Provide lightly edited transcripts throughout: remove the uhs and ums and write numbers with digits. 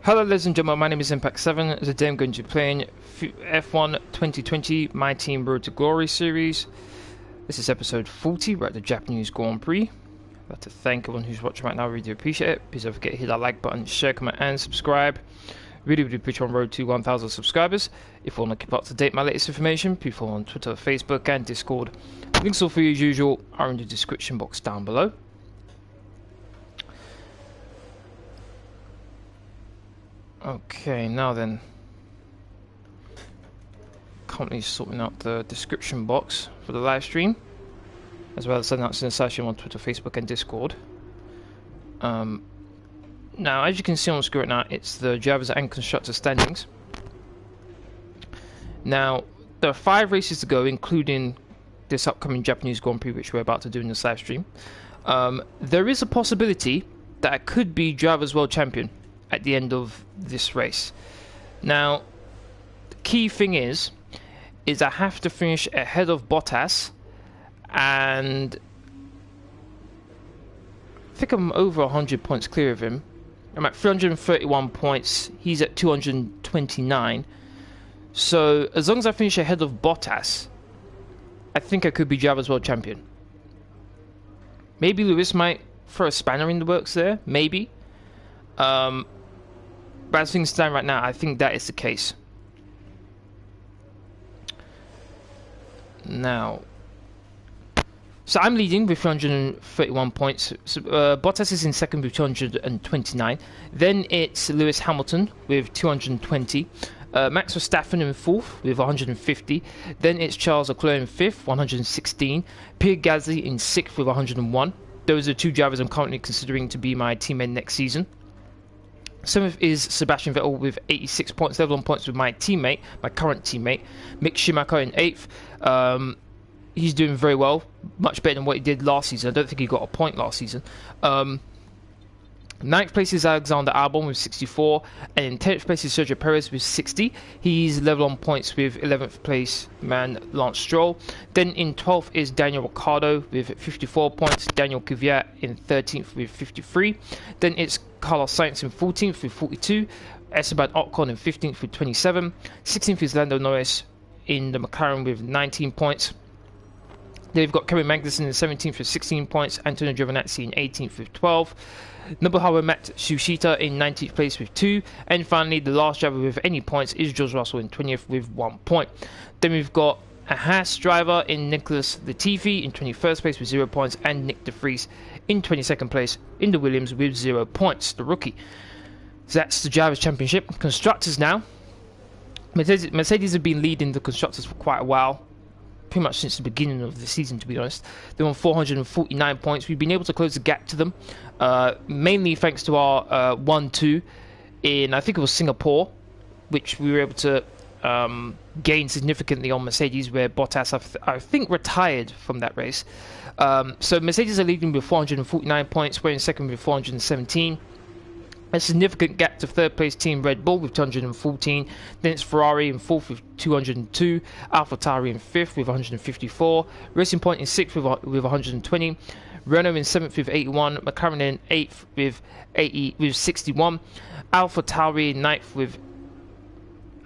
Hello ladies and gentlemen, my name is Impact7. Today I'm going to be playing F1 2020 My Team Road to Glory series. This is episode 40, we're at the Japanese Grand Prix. I'd like to thank everyone who's watching right now, I really do appreciate it. Please don't forget to hit that like button, share, comment and subscribe. Really appreciate on road to 1,000 subscribers. If you want to keep up to date with my latest information, please follow on Twitter, Facebook and Discord. Links all for you as usual are in the description box down below. Okay, now then, currently sorting out the description box for the live stream, as well as announcing the session on Twitter, Facebook and Discord. Now, as you can see on the screen right now, it's the drivers and constructors standings. Now, there are 5 races to go, including this upcoming Japanese Grand Prix, which we're about to do in this live stream. There is a possibility that I could be Drivers' World Champion at the end of this race. Now, the key thing is I have to finish ahead of Bottas, and I think I'm over 100 points clear of him. I'm at 331 points, he's at 229. So as long as I finish ahead of Bottas, I think I could be Drivers' World Champion. Maybe Lewis might throw a spanner in the works there, maybe. But as things stand right now, I think that is the case. Now, so I'm leading with 331 points. So, Bottas is in second with 229. Then it's Lewis Hamilton with 220. Max Verstappen in fourth with 150. Then it's Charles Leclerc in fifth, 116. Pierre Gasly in sixth with 101. Those are 2 drivers I'm currently considering to be my teammate next season. 7th is Sebastian Vettel with 86 points, level on points with my teammate, my current teammate, Mick Schumacher in 8th. He's doing very well, much better than what he did last season. I don't think he got a point last season. 9th place is Alexander Albon with 64, and in 10th place is Sergio Perez with 60. He's level on points with 11th place man Lance Stroll. Then in 12th is Daniel Ricciardo with 54 points, Daniel Kvyat in 13th with 53. Then it's Carlos Sainz in 14th with 42, Esteban Ocon in 15th with 27. 16th is Lando Norris in the McLaren with 19 points. Then we've got Kevin Magnussen in 17th with 16 points, Antonio Giovinazzi in 18th with 12. Nobuharu Matsushita in 19th place with 2. And finally, the last driver with any points is George Russell in 20th with 1 point. Then we've got a Haas driver in Nicholas Latifi in 21st place with 0 points, and Nick de Vries in 22nd place in the Williams with 0 points, the rookie. So that's the Drivers' Championship. Constructors now. Mercedes have been leading the constructors for quite a while, pretty much since the beginning of the season, to be honest. They're on 449 points. We've been able to close the gap to them, mainly thanks to our 1-2 in, I think it was Singapore, which we were able to gain significantly on Mercedes, where Bottas, I think, retired from that race. So Mercedes are leading with 449 points. We're in second with 417. A significant gap to third place team Red Bull with 214. Then it's Ferrari in fourth with 202. AlphaTauri in fifth with 154. Racing Point in sixth with 120. Renault in seventh with 81. McLaren in eighth with 61. AlphaTauri in ninth with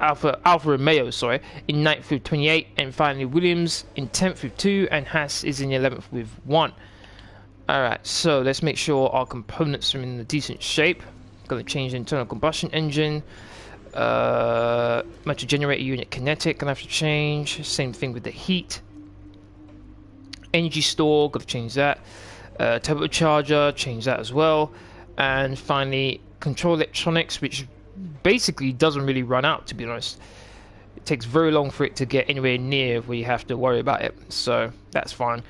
Alfa Romeo, in 9th with 28, and finally Williams in 10th with 2, and Haas is in 11th with 1. Alright, so let's make sure our components are in a decent shape. Going to change the internal combustion engine. Motor generator unit kinetic, gonna have to change. Same thing with the heat. Energy store, got to change that. Turbocharger, change that as well. And finally, control electronics, which basically doesn't really run out, to be honest. It takes very long for it to get anywhere near where you have to worry about it, so that's fine.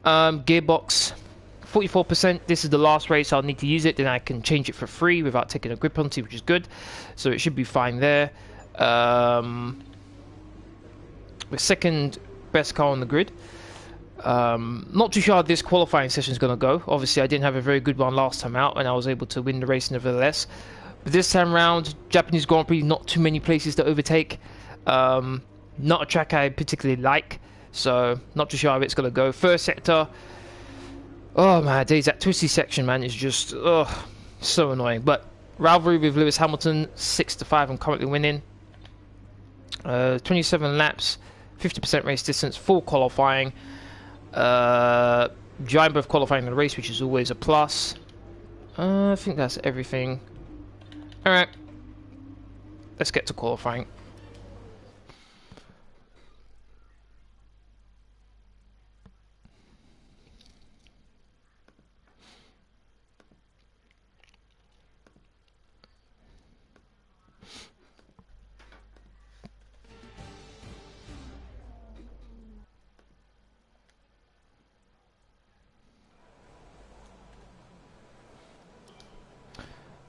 Gearbox 44%. This is the last race I'll need to use it, then I can change it for free without taking a grip penalty, which is good, so it should be fine there. The second best car on the grid. Not too sure how this qualifying session is going to go. Obviously I didn't have a very good one last time out, and I was able to win the race nevertheless. But this time round, Japanese Grand Prix, not too many places to overtake. Not a track I particularly like, so not too sure how it's going to go. First sector, oh my days, that twisty section, man, is just so annoying. But Rivalry with Lewis Hamilton, 6-5. I'm currently winning. 27 laps, 50% race distance, full qualifying. Giant both qualifying the race, which is always a plus. I think that's everything. Alright, let's get to qualifying.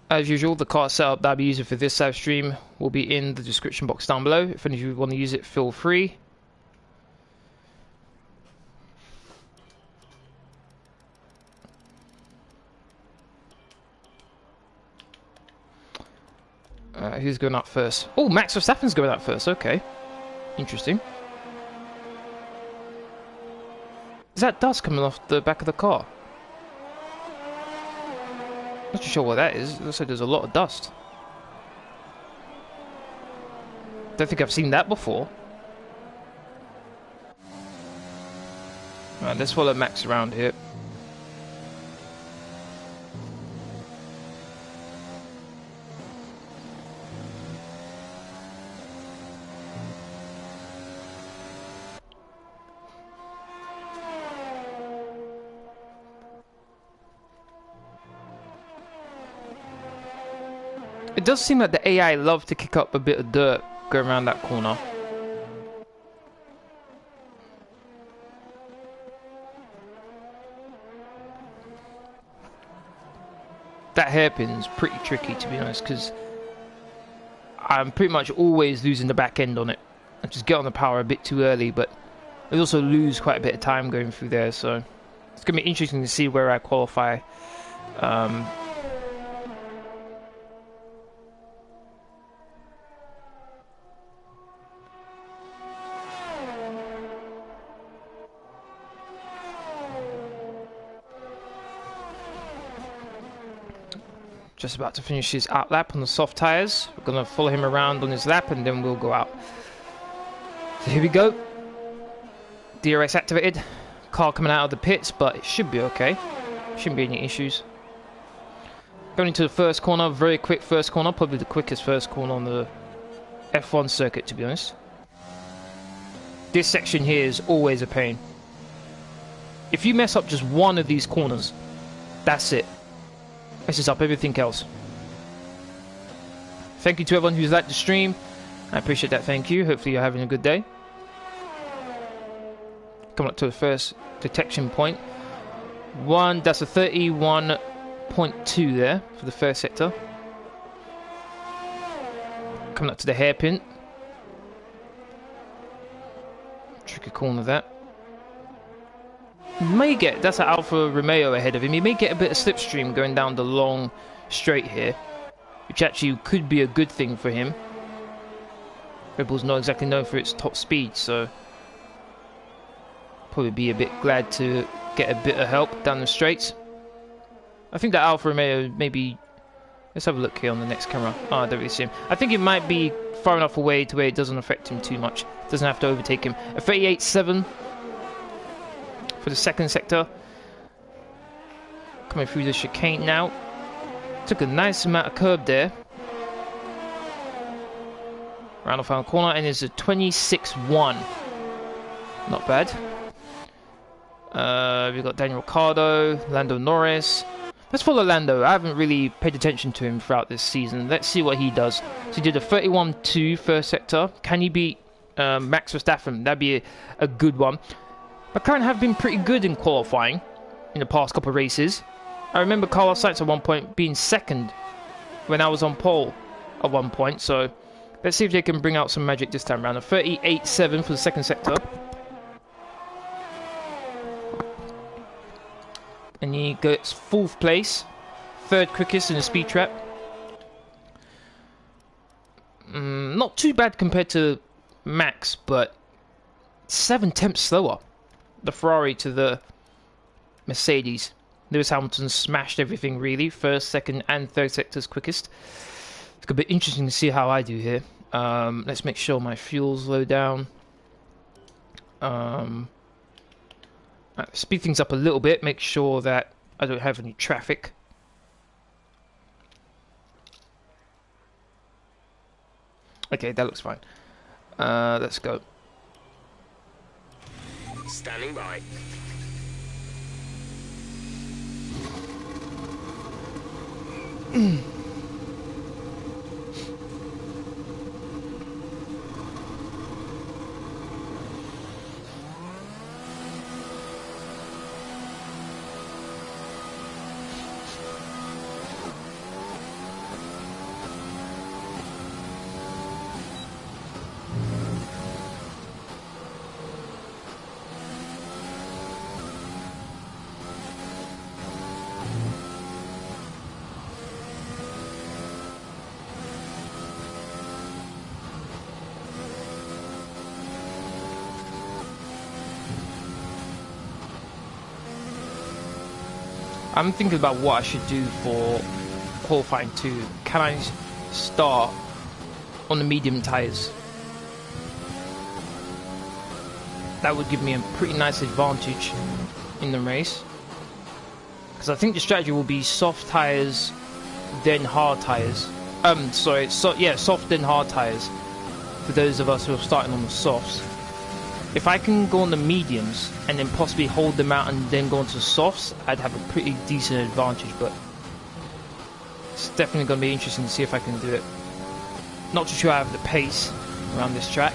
As usual, the car setup that I'll be using for this live stream will be in the description box down below. If any of you want to use it, feel free. Who's going up first? Oh, Max Verstappen's going up first. Okay, interesting. Is that dust coming off the back of the car? Not too sure what that is. It looks like there's a lot of dust. Don't think I've seen that before. Alright, let's follow Max around here. It does seem like the AI love to kick up a bit of dirt going around that corner. That hairpin's pretty tricky, to be honest, because I'm pretty much always losing the back end on it. I just get on the power a bit too early, but I also lose quite a bit of time going through there, so it's going to be interesting to see where I qualify. Just about to finish his out lap on the soft tyres. We're going to follow him around on his lap and then we'll go out. So here we go. DRS activated. Car coming out of the pits, but it should be okay. Shouldn't be any issues. Going into the first corner, very quick first corner. Probably the quickest first corner on the F1 circuit, to be honest. This section here is always a pain. If you mess up just one of these corners, that's it. Messes up everything else. Thank you to everyone who's liked the stream. I appreciate that, thank you. Hopefully you're having a good day. Coming up to the first detection point. That's a 31.2 there for the first sector. Coming up to the hairpin. Tricky corner that. May get, that's an Alfa Romeo ahead of him. He may get a bit of slipstream going down the long straight here, which actually could be a good thing for him. Red Bull's not exactly known for its top speed, so probably be a bit glad to get a bit of help down the straights. I think that Alfa Romeo maybe, let's have a look here on the next camera. Oh, I don't really see him. I think it might be far enough away to where it doesn't affect him too much. Doesn't have to overtake him. A 38.7 for the second sector. Coming through the chicane now. Took a nice amount of curb there. Round the final corner, and there's a 26.1. Not bad. We've got Daniel Ricciardo, Lando Norris. Let's follow Lando. I haven't really paid attention to him throughout this season. Let's see what he does. So he did a 31.2 first sector. Can he beat Max Verstappen? That'd be a good one. McLaren have been pretty good in qualifying in the past couple of races. I remember Carlos Sainz at one point being second when I was on pole at one point. So let's see if they can bring out some magic this time around. A 38.7 for the second sector. And he gets 4th place. 3rd quickest in the speed trap. Not too bad compared to Max, but 7 tenths slower. The Ferrari to the Mercedes. Lewis Hamilton smashed everything really. First, second, and third sectors quickest. It's gonna be interesting to see how I do here. Let's make sure my fuel's low down. Speed things up a little bit. Make sure that I don't have any traffic. Okay, that looks fine. Let's go. Standing by. I'm thinking about what I should do for qualifying 2. Can I start on the medium tyres? That would give me a pretty nice advantage in the race. Because I think the strategy will be soft tyres, then hard tyres. Soft then hard tyres. For those of us who are starting on the softs. If I can go on the mediums and then possibly hold them out and then go into softs, I'd have a pretty decent advantage, but it's definitely going to be interesting to see if I can do it. Not too sure I have the pace around this track.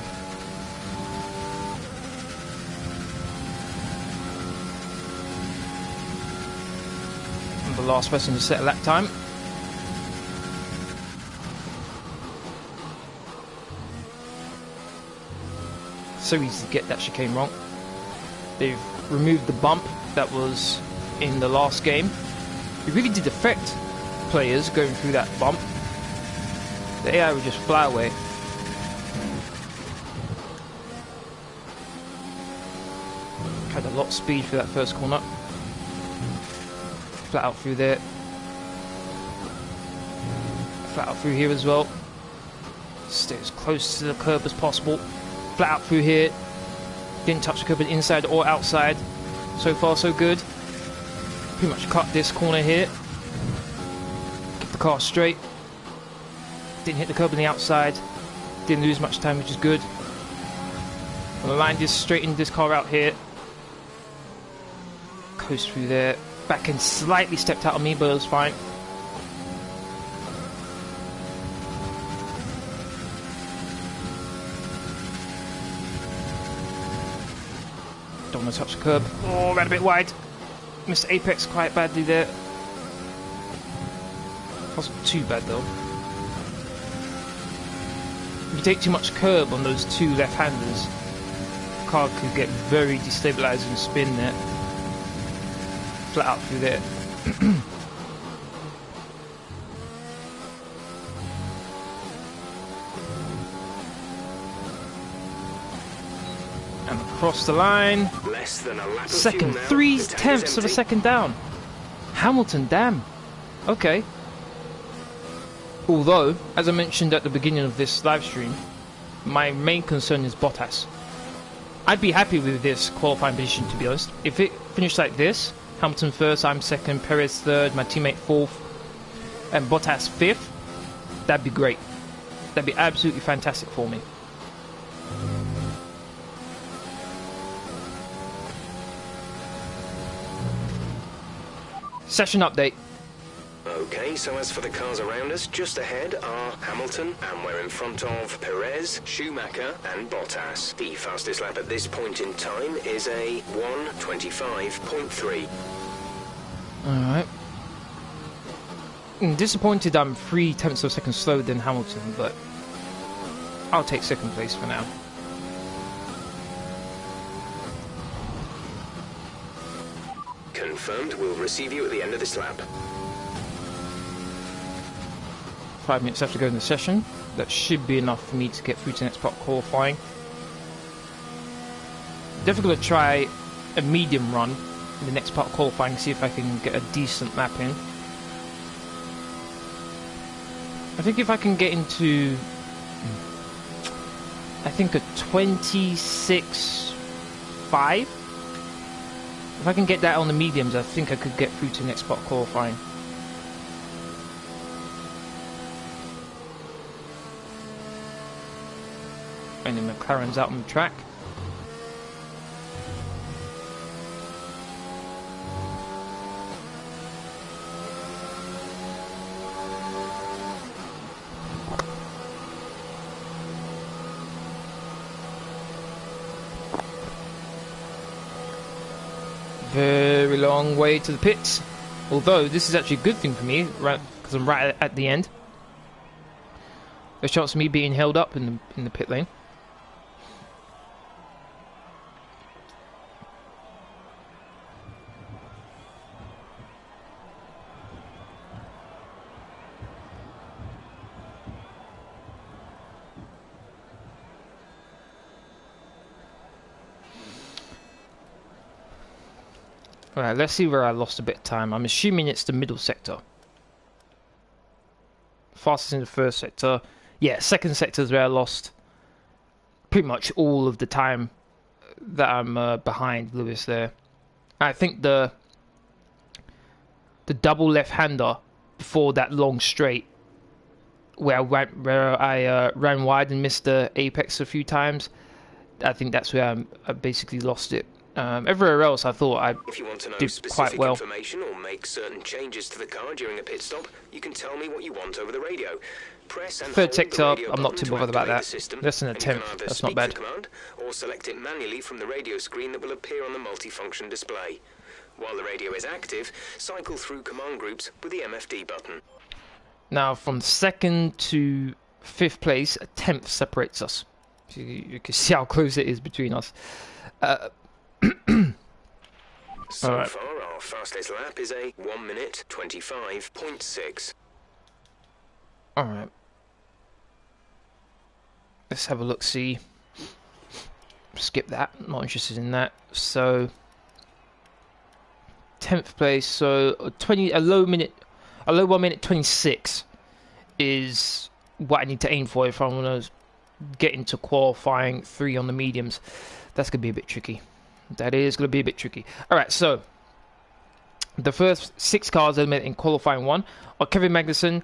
I'm the last person to set a lap time. So easy to get that chicane wrong. They've removed the bump that was in the last game. It really did affect players going through that bump. The AI would just fly away. Had a lot of speed for that first corner. Flat out through there. Flat out through here as well. Stay as close to the curb as possible. Flat out through here. Didn't touch the curb inside or outside. So far so good. Pretty much cut this corner here. Keep the car straight. Didn't hit the curb on the outside. Didn't lose much time, which is good. I'm gonna line this, straighten this car out here. Coast through there. Back end slightly stepped out on me, but it was fine. Don't want to touch the curb. Oh, ran a bit wide. Missed apex quite badly there. Wasn't too bad though. If you take too much curb on those two left-handers, the car could get very destabilized and spin there. Flat out through there. And across the line. Less than a lap of Second, fuel now. 3/10 of a second down. Hamilton, damn. Okay. Although, as I mentioned at the beginning of this live stream, my main concern is Bottas. I'd be happy with this qualifying position, to be honest. If it finished like this, Hamilton first, I'm second, Perez third, my teammate fourth, and Bottas fifth, that'd be great. That'd be absolutely fantastic for me. Session update. Okay, so as for the cars around us, just ahead are Hamilton, and we're in front of Perez, Schumacher, and Bottas. The fastest lap at this point in time is a 1:25.3. Alright. I'm disappointed I'm 0.3 of a second slower than Hamilton, but I'll take second place for now. Confirmed, we'll receive you at the end of this lap. 5 minutes left to go in the session. That should be enough for me to get through to the next part qualifying. Definitely going to try a medium run the next part of qualifying, see if I can get a decent lap in. I think if I can get into, I think a 26.5. If I can get that on the mediums, I think I could get through to the next part of qualifying. And then McLaren's out on the track. Very long way to the pits. Although this is actually a good thing for me, right? Because I'm right at the end. There's a chance of me being held up in the pit lane. Alright, let's see where I lost a bit of time. I'm assuming it's the middle sector. Fastest in the first sector. Yeah, second sector is where I lost pretty much all of the time that I'm behind Lewis there. I think the double left-hander before that long straight where I ran wide and missed the apex a few times. I think that's where I basically lost it. Everywhere else, I thought I If you want to know did quite specific well. information or make certain changes to the car during a pit stop, you can tell me what you want over the radio. Press and Third hold sector, the radio I'm not button too to bothered about activate that. the system, Less than a and you can tenth, either that's not speak bad. the command or select it manually from the radio screen that will appear on the multifunction display. While the radio is active, cycle through command groups with the MFD button. Now, from second to fifth place, a tenth separates us. You can see how close it is between us. So Alright. far, our fastest lap is a 1 minute 25.6. Alright. Let's have a look, see. Skip that, not interested in that. So, 10th place, so a low 1 minute 26 is what I need to aim for if I want to get into qualifying 3 on the mediums. That's going to be a bit tricky. That is going to be a bit tricky. Alright, so the first 6 cars eliminated in qualifying 1 are Kevin Magnussen,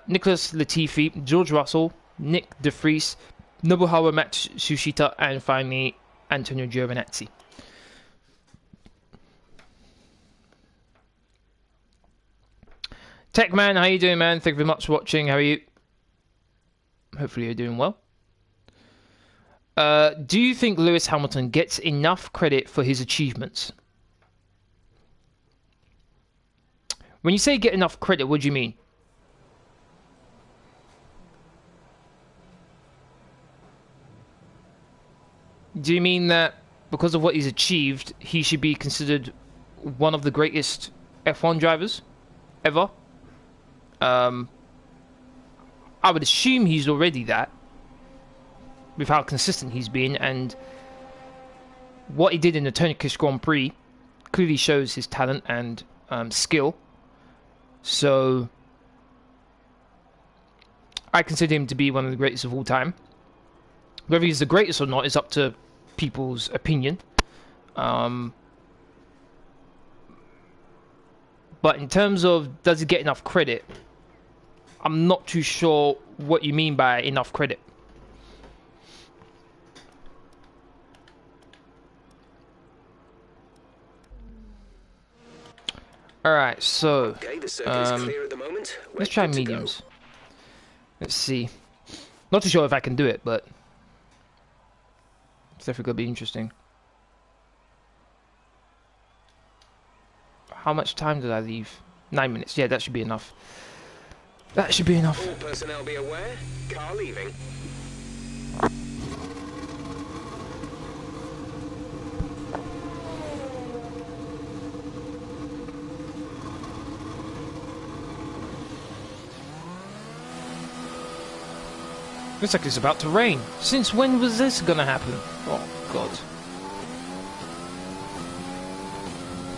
Nicholas Latifi, George Russell, Nick De Vries, Nobuharu Matsushita, and finally Antonio Giovinazzi. Techman, how you doing, man? Thank you very much for watching. How are you? Hopefully you're doing well. Do you think Lewis Hamilton gets enough credit for his achievements? When you say get enough credit, what do you mean? Do you mean that because of what he's achieved, he should be considered one of the greatest F1 drivers ever? I would assume he's already that, with how consistent he's been, and what he did in the Turkish Grand Prix clearly shows his talent and skill. So I consider him to be one of the greatest of all time. Whether he's the greatest or not is up to people's opinion. But in terms of does he get enough credit, I'm not too sure what you mean by enough credit. Alright, so Okay, the circuit is clear at the moment. We're let's try good to go. mediums. Let's see. Not too sure if I can do it, but it's definitely going to be interesting. How much time did I leave? 9 minutes. Yeah, that should be enough. That should be enough. All personnel be aware. Car leaving. Looks like it's about to rain. Since when was this gonna happen? Oh, God.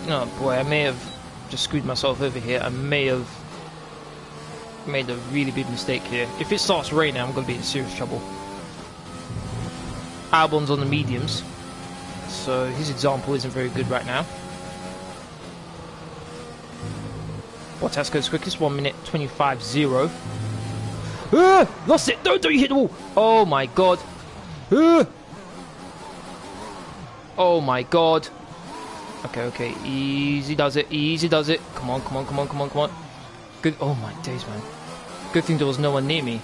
Oh boy, I may have just screwed myself over here. I may have made a really big mistake here. If it starts raining, I'm going to be in serious trouble. Albon's on the mediums, so his example isn't very good right now. Bottas goes quickest, 1 minute 25.0. Lost it! Don't you hit the wall! Oh my god! Oh my god! Okay, easy does it, easy does it. Come on. Good. Oh my days, man. Good thing there was no one near me.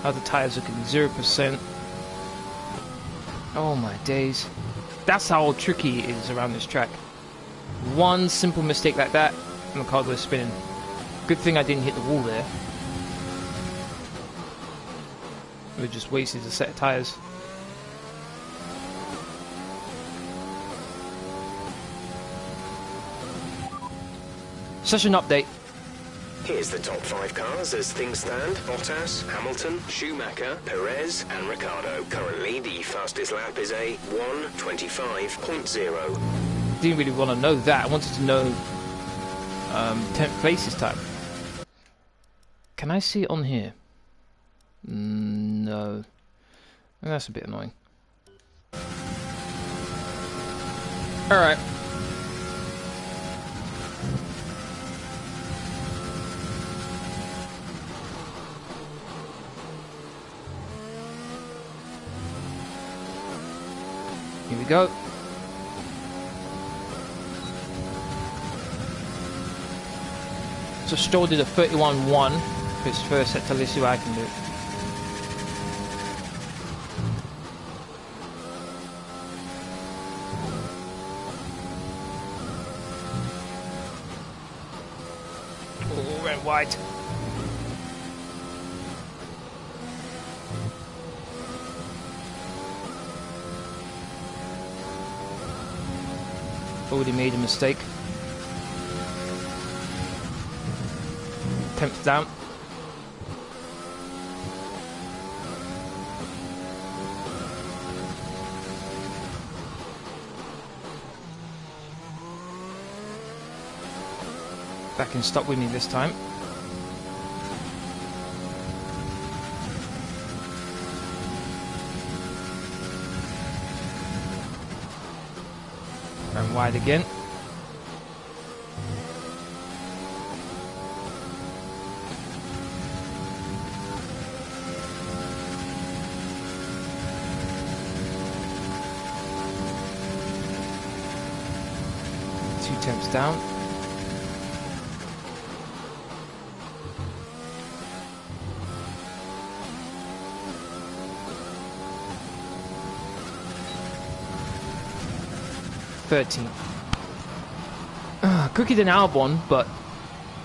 How the tyres looking? 0%. Oh my days. That's how tricky it is around this track. One simple mistake like that, and the car goes spinning. Good thing I didn't hit the wall there. We just wasted a set of tyres. Session update. Here's the top 5 cars as things stand. Bottas, Hamilton, Schumacher, Perez and Ricciardo. Currently the fastest lap is a 1:25.0. Didn't really want to know that. I wanted to know 10th place this time. Can I see it on here? No. That's a bit annoying. Alright. Here we go. So Stroll did a 31.1 for his first set, so let's see what I can do. Oh, went wide. Already made a mistake. 10th down. Back in stock with me this time. And wide again. Two tenths down. Quicker than Albon, but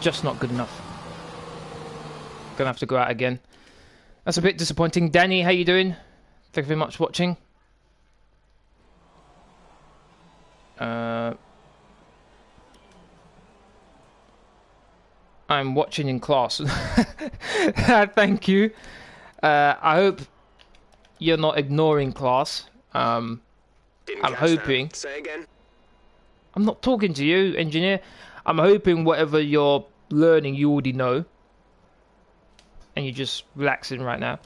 just not good enough. Gonna have to go out again. That's a bit disappointing. Danny, how you doing? Thank you very much for watching. I'm watching in class. Thank you. I hope you're not ignoring class. I'm hoping. Say again. I'm not talking to you, engineer. I'm hoping whatever you're learning you already know. And you're just relaxing right now.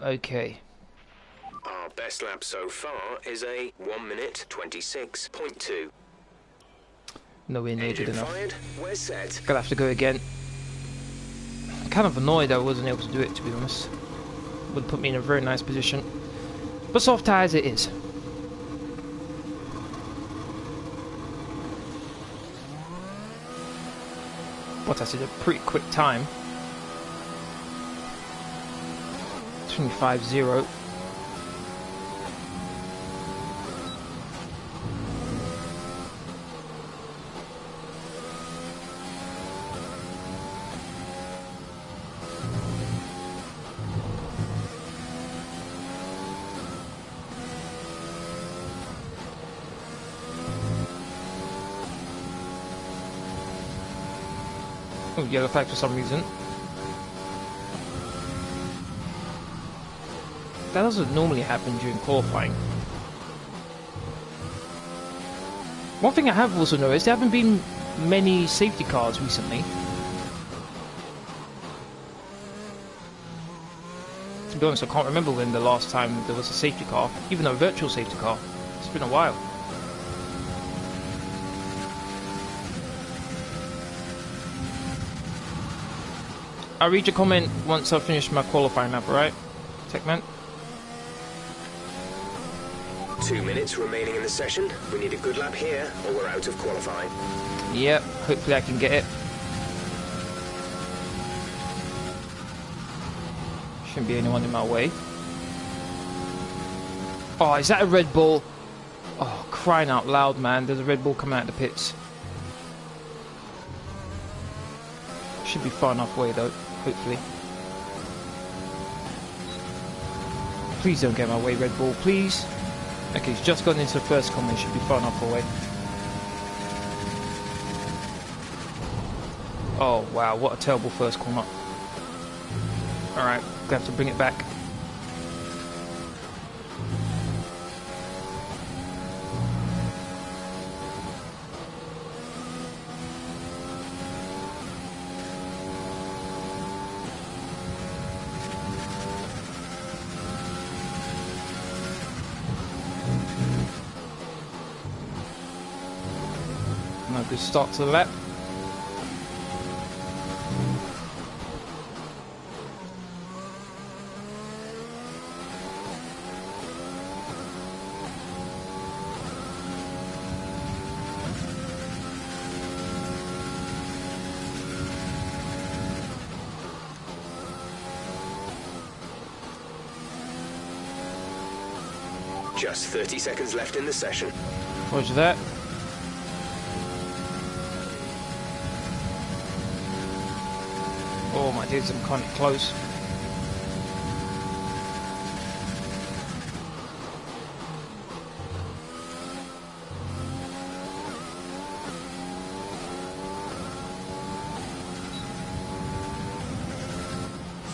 Okay. Our best lap so far is a 1:26.2. Nowhere near good enough. Fired. We're set. Gonna have to go again. I'm kind of annoyed I wasn't able to do it, to be honest. Would put me in a very nice position. But soft tyres it is. Bottas did a pretty quick time. 25.0. Oh, yellow flag for some reason. That doesn't normally happen during qualifying. One thing I have also noticed, there haven't been many safety cars recently. To be honest, I can't remember when the last time there was a safety car, even a virtual safety car. It's been a while. I'll read your comment once I've finished my qualifying lap, alright? Techman? 2 minutes remaining in the session. We need a good lap here, or we're out of qualifying. Yep, hopefully I can get it. Shouldn't be anyone in my way. Oh, is that a Red Bull? Oh, crying out loud, man. There's a Red Bull coming out of the pits. Should be far enough away, though, hopefully. Please don't get in my way, Red Bull, please. Okay, he's just gone into the first corner. He should be far enough away. Oh, wow, what a terrible first corner. Alright, gonna have to bring it back. No good start to the lap. Just 30 seconds left in the session. Roger that. Oh my dudes, I'm kind of close.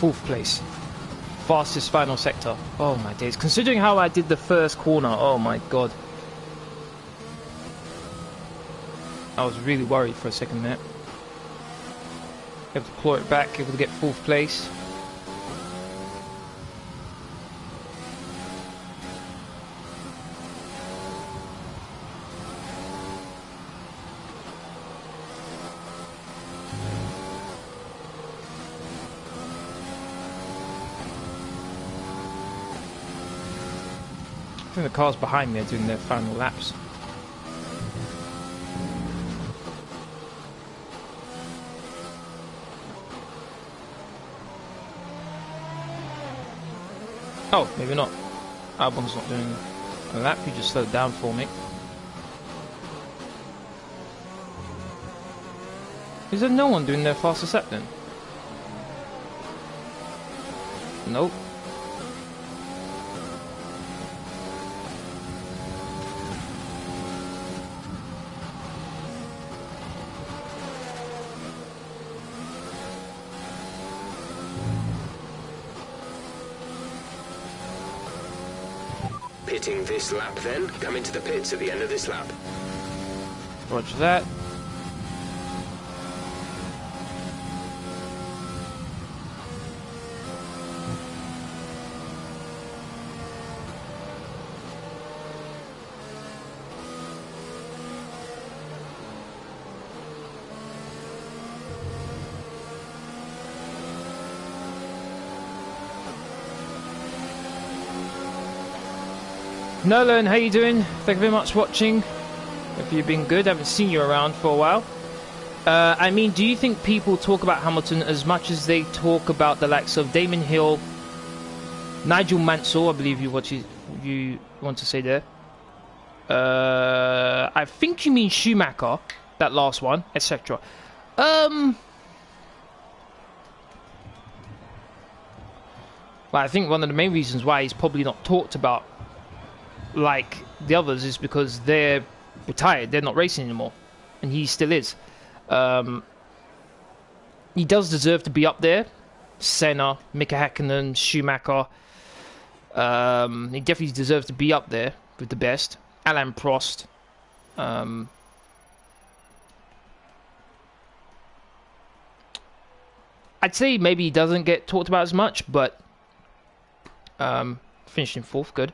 Fourth place. Fastest final sector. Oh my days. Considering how I did the first corner, oh my god. I was really worried for a second there. Able to claw it back, able to get fourth place. I think the cars behind me are doing their final laps. Oh, maybe not. Albon's not doing a lap, he just slowed down for me. Is there no one doing their fastest lap then? Nope. Pitting this lap then, come into the pits at the end of this lap. Roger that. Nolan, how you doing? Thank you very much for watching. Hope you've been good. I haven't seen you around for a while. I mean, do you think people talk about Hamilton as much as they talk about the likes of Damon Hill, Nigel Mansell, I believe you want to say there. I think you mean Schumacher, that last one, etc. Well, I think one of the main reasons why he's probably not talked about like the others is because they're retired, they're not racing anymore, and he still is. He does deserve to be up there. Senna, Mika Häkkinen, Schumacher. He definitely deserves to be up there with the best. Alain Prost. I'd say maybe he doesn't get talked about as much, but finishing 4th, good.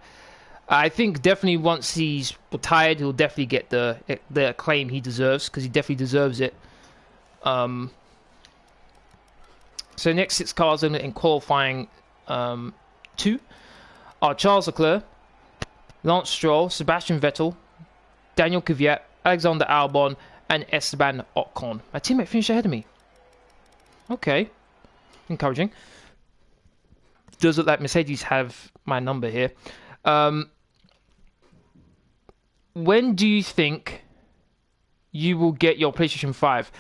I think definitely once he's retired, he'll definitely get the acclaim he deserves, because he definitely deserves it. So next 6 cars in qualifying 2 are Charles Leclerc, Lance Stroll, Sebastian Vettel, Daniel Kvyat, Alexander Albon, and Esteban Ocon. My teammate finished ahead of me. Okay, encouraging. Does look like Mercedes have my number here. When do you think you will get your PlayStation 5?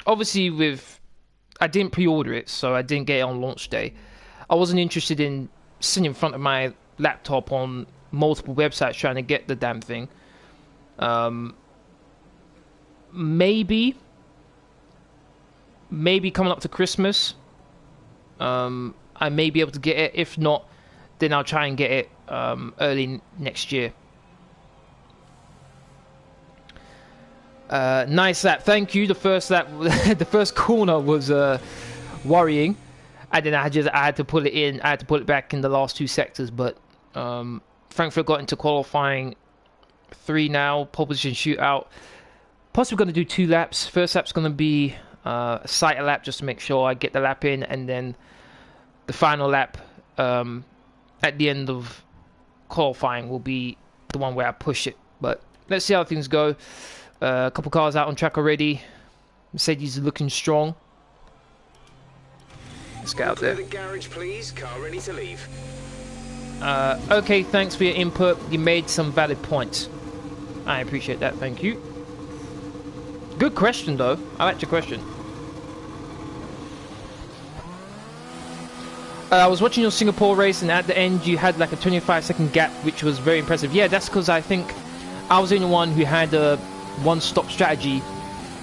Obviously, I didn't pre-order it, so I didn't get it on launch day. I wasn't interested in sitting in front of my laptop on multiple websites trying to get the damn thing. Maybe coming up to Christmas, I may be able to get it. If not, then I'll try and get it early next year. Nice lap, thank you. The first lap, the first corner was worrying, and then I had to pull it in. I had to pull it back in the last 2 sectors, but Frankfurt got into qualifying 3 now. Pole position shootout. Possibly going to do 2 laps. First lap's going to be a sighter lap just to make sure I get the lap in, and then the final lap at the end of qualifying will be the one where I push it. But let's see how things go. A couple cars out on track already. Mercedes is looking strong. Let's get out there. The garage, please. Car ready to leave. Okay, thanks for your input. You made some valid points. I appreciate that, thank you. Good question, though. I like your question. I was watching your Singapore race, and at the end you had like a 25-second gap, which was very impressive. Yeah, that's because I think I was the only one who had a one-stop strategy.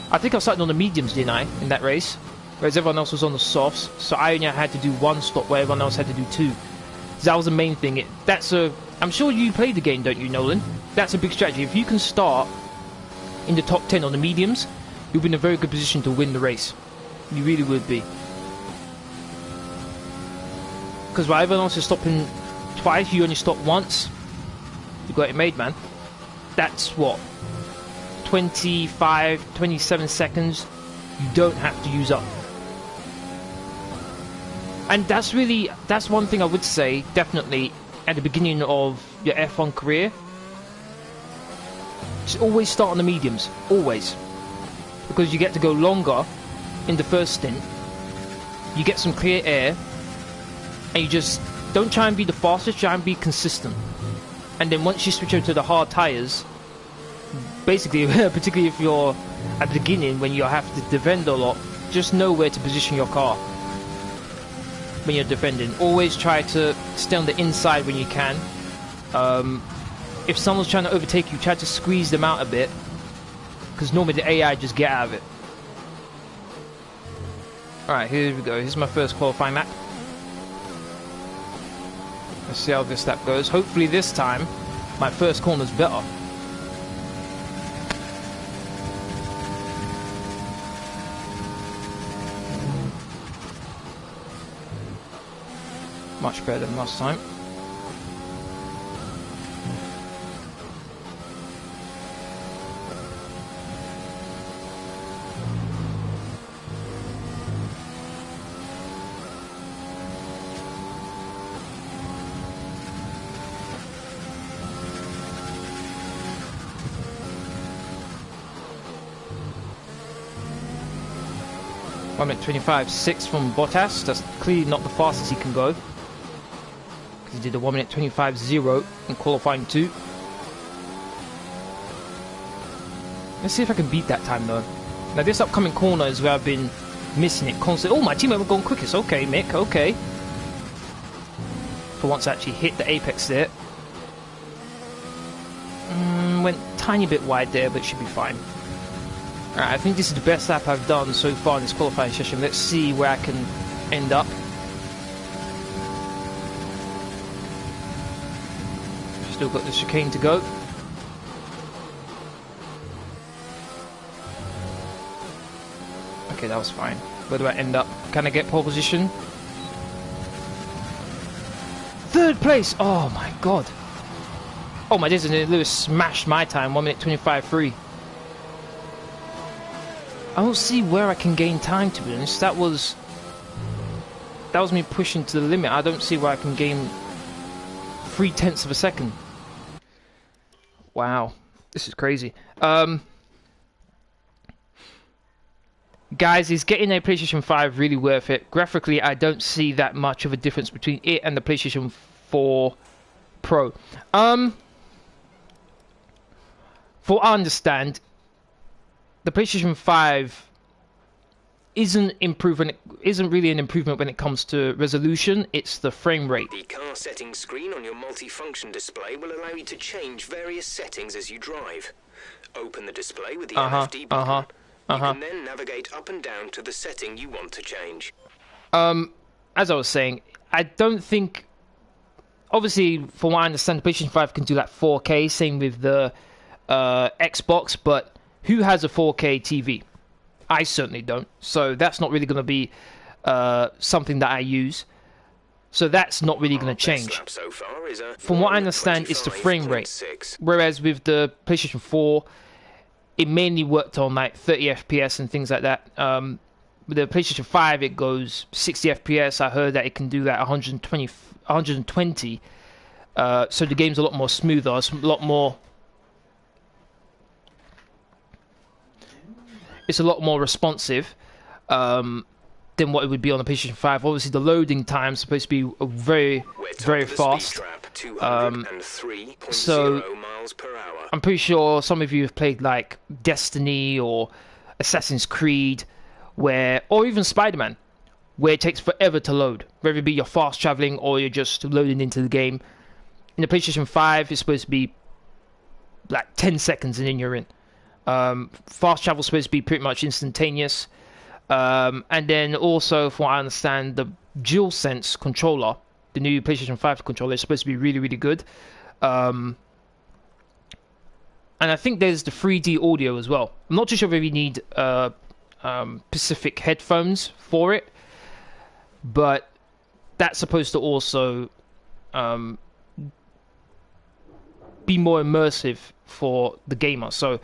I think I started on the mediums, didn't I, in that race? Whereas everyone else was on the softs, so I only had to do 1 stop where everyone else had to do 2. So that was the main thing. I'm sure you played the game, don't you, Nolan? That's a big strategy. If you can start in the top 10 on the mediums, you'll be in a very good position to win the race. You really would be. Because while everyone else is stopping twice, you only stop once. You got it made, man. That's what? 25, 27 seconds you don't have to use up. And that's one thing I would say, definitely, at the beginning of your F1 career. Just always start on the mediums. Always. Because you get to go longer in the first stint. You get some clear air. And you just don't try and be the fastest, try and be consistent. And then once you switch over to the hard tyres, basically, particularly if you're at the beginning when you have to defend a lot, just know where to position your car when you're defending. Always try to stay on the inside when you can. If someone's trying to overtake you, try to squeeze them out a bit, because normally the AI just get out of it. Alright, here we go. Here's my first qualifying lap. Let's see how this lap goes. Hopefully this time my first corner's better. Much better than last time. I'm at 25.6 from Bottas. That's clearly not the fastest he can go. He did a 1 minute 25.0 in qualifying 2. Let's see if I can beat that time though. Now this upcoming corner is where I've been missing it constantly. Oh, my teammate was going quickest. Okay, Mick, okay. For once I actually hit the apex there. Went tiny bit wide there, but it should be fine. Alright, I think this is the best lap I've done so far in this qualifying session. Let's see where I can end up. Just Still got the chicane to go. Okay, that was fine. Where do I end up? Can I get pole position? Third place! Oh my god. Oh my days, and Lewis smashed my time, 1 minute 25.3. I don't see where I can gain time, to be honest. That was me pushing to the limit. I don't see where I can gain 0.3 of a second. Wow, this is crazy. Guys, is getting a PlayStation 5 really worth it? Graphically, I don't see that much of a difference between it and the PlayStation 4 Pro. For what I understand, the PlayStation 5 isn't really an improvement when it comes to resolution. It's the frame rate. The car settings screen on your multifunction display will allow you to change various settings as you drive. Open the display with the LFD button. You can then navigate up and down to the setting you want to change. As I was saying, I don't think... Obviously, from what I understand, the PlayStation 5 can do like 4K, same with the Xbox, but who has a 4K TV? I certainly don't. So that's not really going to be something that I use. So that's not really going to change. So far is from what I understand, it's the frame rate. Whereas with the PlayStation 4... it mainly worked on like 30 FPS and things like that. With the PlayStation 5, it goes 60 FPS. I heard that it can do that 120. So the game's a lot more smoother. It's a lot more. It's a lot more responsive than what it would be on the PlayStation 5. Obviously, the loading time is supposed to be very, very fast. So I'm pretty sure some of you have played like Destiny or Assassin's Creed, or even Spider-Man, where it takes forever to load, whether it be you're fast traveling or you're just loading into the game. In the PlayStation 5, it's supposed to be like 10 seconds and then you're in. Fast travel is supposed to be pretty much instantaneous. And then also, from what I understand, the DualSense controller, the new PlayStation 5 controller, is supposed to be really, really good. And I think there's the 3D audio as well. I'm not too sure if you need specific headphones for it, but that's supposed to also be more immersive for the gamer. So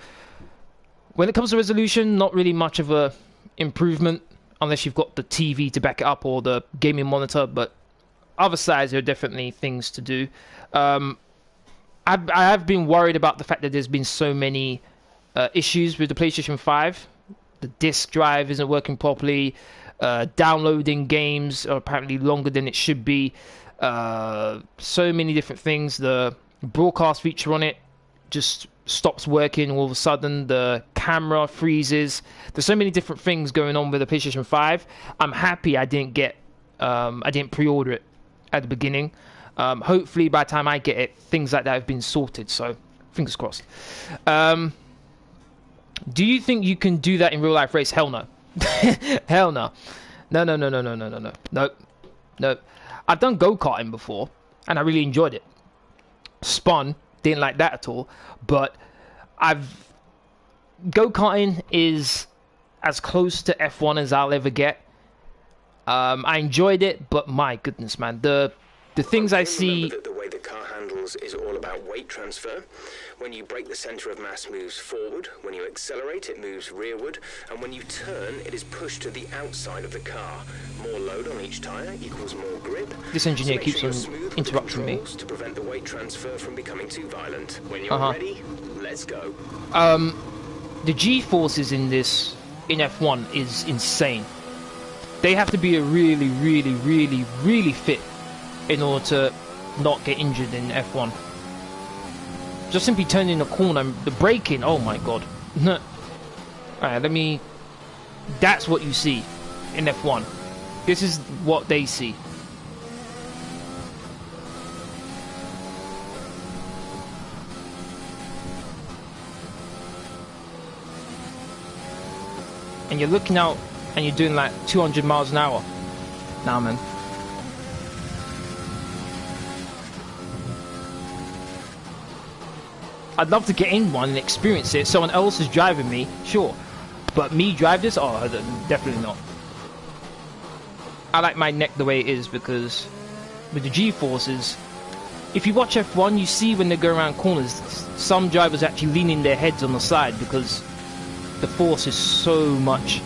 when it comes to resolution, not really much of a improvement unless you've got the TV to back it up or the gaming monitor, but other sides, there are definitely things to do. I have been worried about the fact that there's been so many issues with the PlayStation 5. The disk drive isn't working properly. Downloading games are apparently longer than it should be. So many different things. The broadcast feature on it just stops working all of a sudden. The camera freezes. There's so many different things going on with the PlayStation 5. I'm happy I didn't pre-order it at the beginning. Hopefully by the time I get it, things like that have been sorted, so fingers crossed. Do you think you can do that in real life race? Hell no. Hell no. No. I've done go-karting before and I really enjoyed it. Spun, didn't like that at all, but go-karting is as close to F1 as I'll ever get. I enjoyed it, but my goodness, man, the things I see. The way the car handles is all about weight transfer. When you brake, the center of mass moves forward. When you accelerate, it moves rearward. And when you turn, it is pushed to the outside of the car. More load on each tire equals more grip. This engineer keeps on interrupting me to prevent the weight transfer from becoming too violent. When you're ready, let's go. The G-forces in F1 is insane. They have to be really, really, really, really fit in order to not get injured in F1. Just simply turning a corner, the braking, oh my god. Alright, that's what you see in F1. This is what they see. And you're looking out and you're doing like 200 miles an hour. Nah, man. I'd love to get in one and experience it. Someone else is driving me, sure. But me drive this? Oh, definitely not. I like my neck the way it is because with the G-forces, if you watch F1, you see when they go around corners, some drivers actually leaning their heads on the side because the force is so much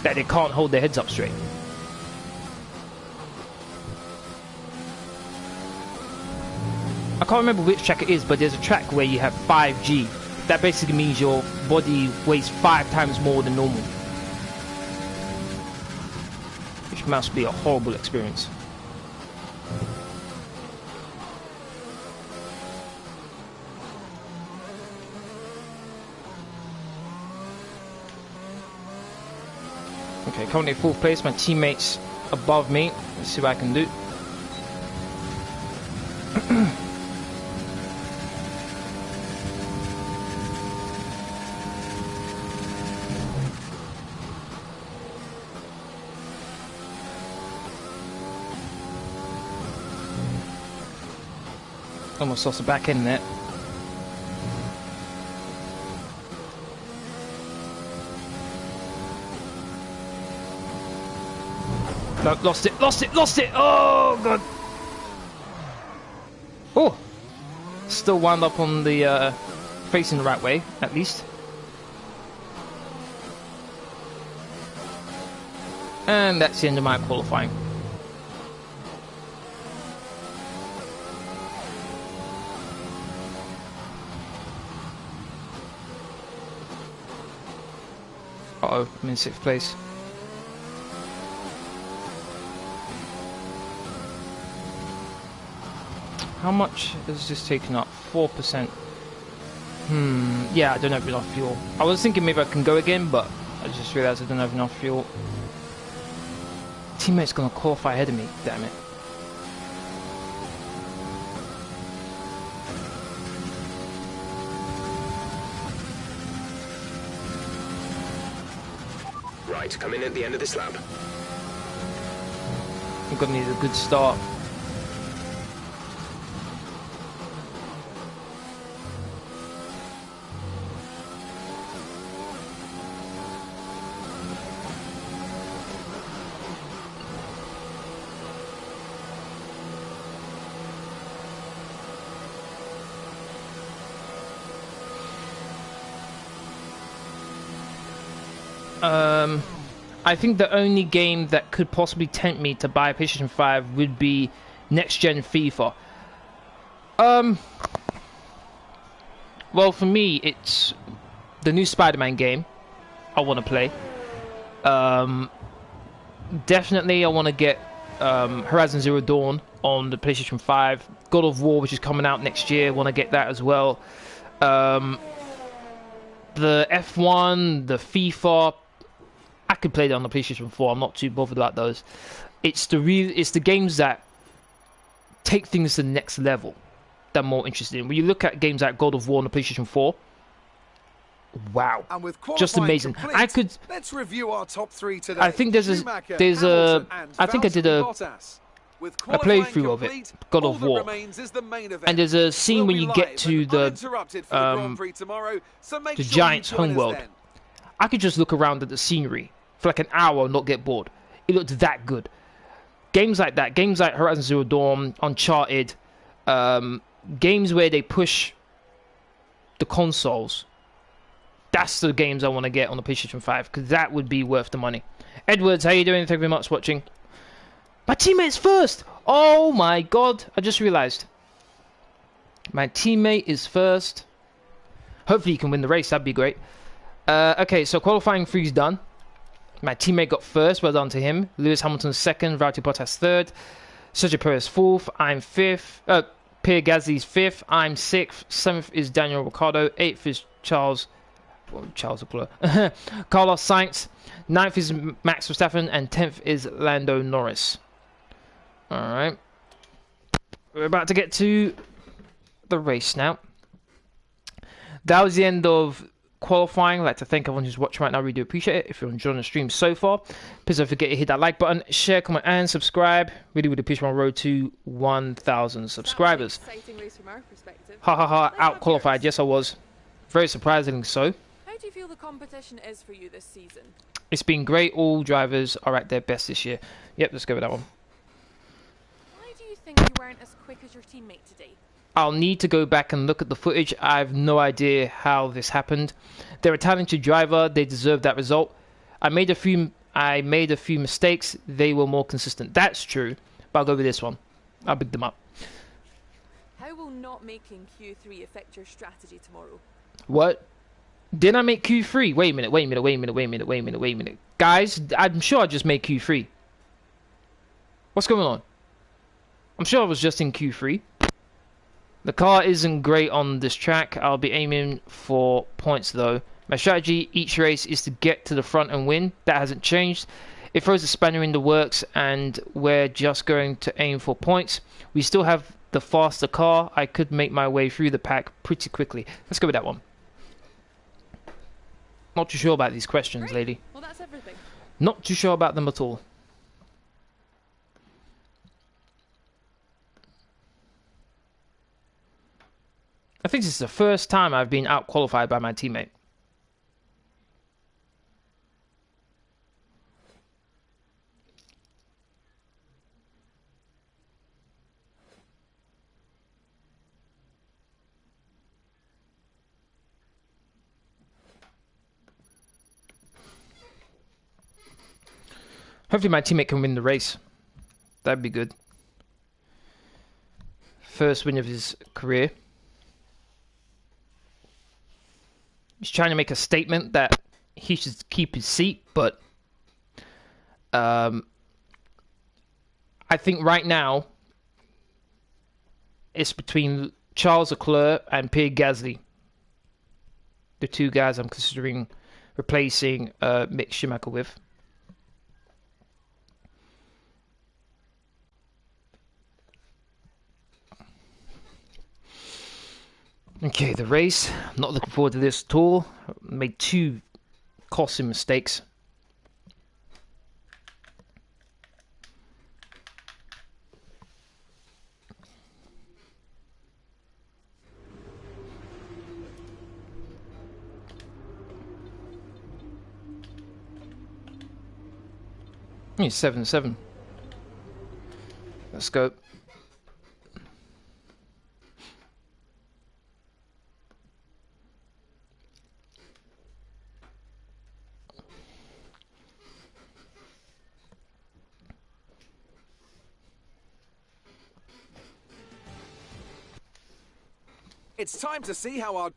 that they can't hold their heads up straight. I can't remember which track it is, but there's a track where you have 5G. That basically means your body weighs 5 times more than normal. Which must be a horrible experience. Okay, currently 4th place, my teammates above me. Let's see what I can do. Almost lost the back end there. No, lost it! Oh, God! Oh! Still wound up on the, facing the right way, at least. And that's the end of my qualifying. Uh-oh, I'm in 6th place. How much is this taking up? 4%. Yeah, I don't have enough fuel. I was thinking maybe I can go again, but I just realised I don't have enough fuel. Teammate's gonna qualify ahead of me, damn it. Right, come in at the end of this lap. I'm gonna need a good start. I think the only game that could possibly tempt me to buy a PlayStation 5 would be next-gen FIFA. Well, for me, it's the new Spider-Man game I want to play. Definitely, I want to get Horizon Zero Dawn on the PlayStation 5. God of War, which is coming out next year, want to get that as well. The F1, the FIFA, I could play that on the PlayStation 4. I'm not too bothered about those. It's the games that take things to the next level that I'm more interested in. When you look at games like God of War on the PlayStation 4, wow, just amazing. Complete, let's review our top 3 today. I think I did a playthrough of it, God of War, and there's a scene when you get to the Giants' homeworld. I could just look around at the scenery for like an hour and not get bored. It looked that good. Games like that, games like Horizon Zero Dawn, Uncharted, games where they push the consoles. That's the games I want to get on the PlayStation 5, because that would be worth the money. Edwards, how you doing? Thank you very much for watching. My teammate's first! Oh my god, I just realised. My teammate is first. Hopefully he can win the race, that'd be great. Okay, so qualifying 3 is done. My teammate got first, well done to him. Lewis Hamilton second, Valtteri Bottas third. Sergio Perez 4th, I'm 5th. Pierre Gasly's 5th, I'm 6th. 7th is Daniel Ricciardo, 8th is Carlos Sainz. 9th is Max Verstappen, and 10th is Lando Norris. Alright. We're about to get to the race now. That was the end of qualifying. I'd like to thank everyone who's watching right now. Really do appreciate it. If you're enjoying the stream so far, please don't forget to hit that like button, share, comment, and subscribe. Really would appreciate my road to 1,000 subscribers. Exciting race from our perspective. Ha ha ha, Let's out have qualified. yours. Yes, I was. Very surprisingly so. How do you feel the competition is for you this season? It's been great. All drivers are at their best this year. Yep, let's go with that one. Why do you think you weren't as quick as your teammate today? I'll need to go back and look at the footage. I have no idea how this happened. They're a talented driver. They deserve that result. I made a few mistakes. They were more consistent. That's true. But I'll go with this one. I'll pick them up. How will not making Q3 affect your strategy tomorrow? What? Didn't I make Q3? Wait a minute. Guys, I'm sure I just made Q3. What's going on? I'm sure I was just in Q3. The car isn't great on this track. I'll be aiming for points though. My strategy each race is to get to the front and win. That hasn't changed. It throws a spanner in the works and we're just going to aim for points. We still have the faster car. I could make my way through the pack pretty quickly. Let's go with that one. Not too sure about these questions, Great. lady. Well, that's everything. Not too sure about them at all. I think this is the first time I've been out-qualified by my teammate. Hopefully my teammate can win the race. That'd be good. First win of his career. He's trying to make a statement that he should keep his seat, but I think right now it's between Charles Leclerc and Pierre Gasly. The two guys I'm considering replacing Mick Schumacher with. Okay, the race. I'm not looking forward to this at all. Made two costly mistakes. It's 7-7. Let's go. It's time to see how our...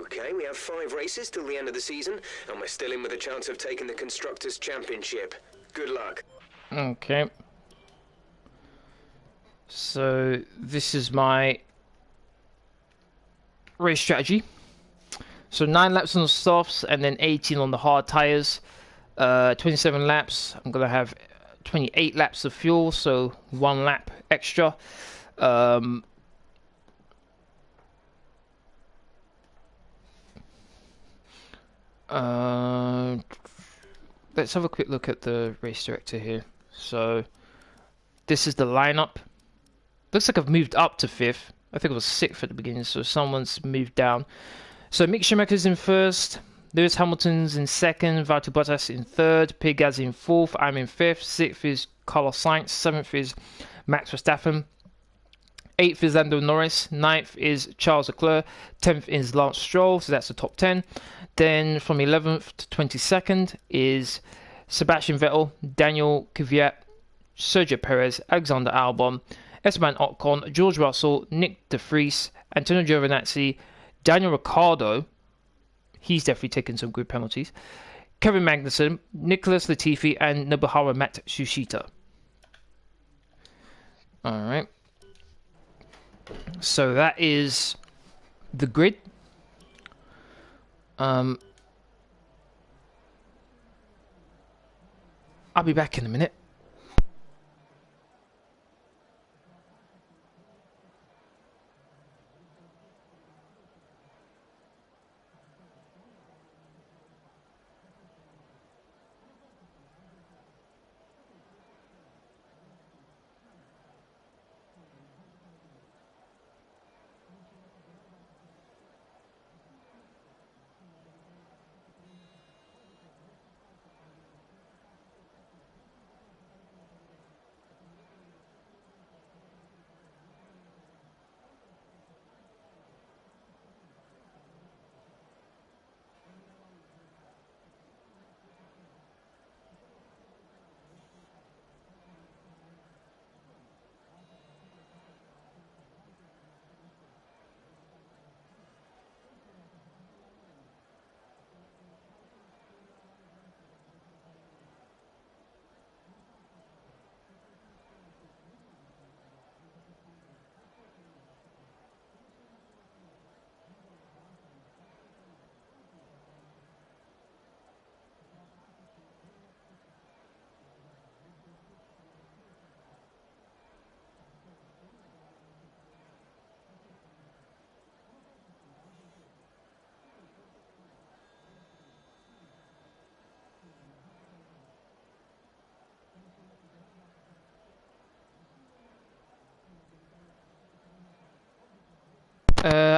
Okay, we have 5 races till the end of the season, and we're still in with a chance of taking the Constructors' Championship. Good luck. Okay. So this is my race strategy. So 9 laps on the softs and then 18 on the hard tires. 27 laps. I'm gonna have 28 laps of fuel, so 1 lap extra. Let's have a quick look at the race director here. So this is the lineup. Looks like I've moved up to 5th. I think it was 6th at the beginning, so someone's moved down. So Mick Schumacher's in 1st, Lewis Hamilton's in 2nd, Valtteri Bottas in 3rd, Pierre Gasly in 4th, I'm in 5th, 6th is Carlos Sainz, 7th is Max Verstappen, 8th is Lando Norris, 9th is Charles Leclerc, 10th is Lance Stroll, so that's the top 10. Then from 11th to 22nd is Sebastian Vettel, Daniel Kvyat, Sergio Perez, Alexander Albon, Esteban Ocon, George Russell, Nick De Vries, Antonio Giovinazzi, Daniel Ricciardo, he's definitely taken some good penalties, Kevin Magnussen, Nicholas Latifi, and Nobuharu Matsushita. Alright. So that is the grid. I'll be back in a minute.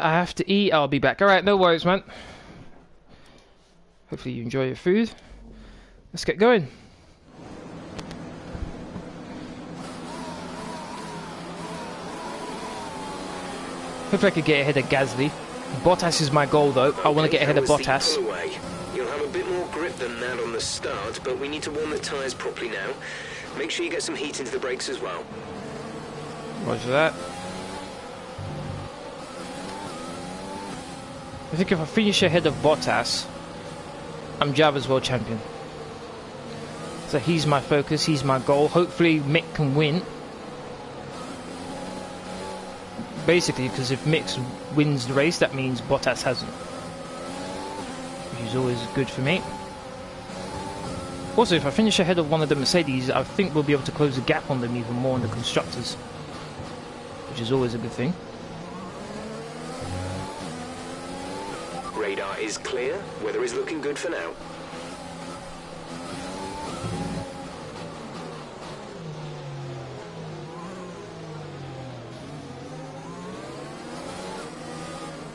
I have to eat. I'll be back. Alright, no worries, man. Hopefully you enjoy your food. Let's get going. Hopefully I could get ahead of Gasly. Bottas is my goal though. I want to get ahead of Bottas. You'll have a bit more grip than that on the start, but we need to warm the tyres properly now. Make sure you get some heat into the brakes as well. Roger that. I think if I finish ahead of Bottas, I'm Java's world champion. So he's my focus, he's my goal. Hopefully Mick can win. Basically, because if Mick wins the race, that means Bottas hasn't. Which is always good for me. Also, if I finish ahead of one of the Mercedes, I think we'll be able to close the gap on them even more in the constructors. Which is always a good thing. Radar is clear. Weather is looking good for now.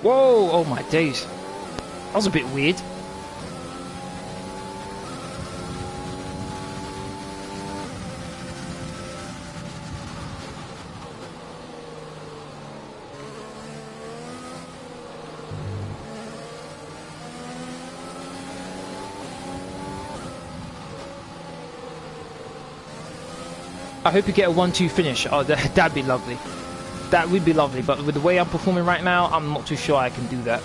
Whoa! Oh my days. That was a bit weird. I hope you get a 1-2 finish. Oh, that'd be lovely. That would be lovely, but with the way I'm performing right now, I'm not too sure I can do that.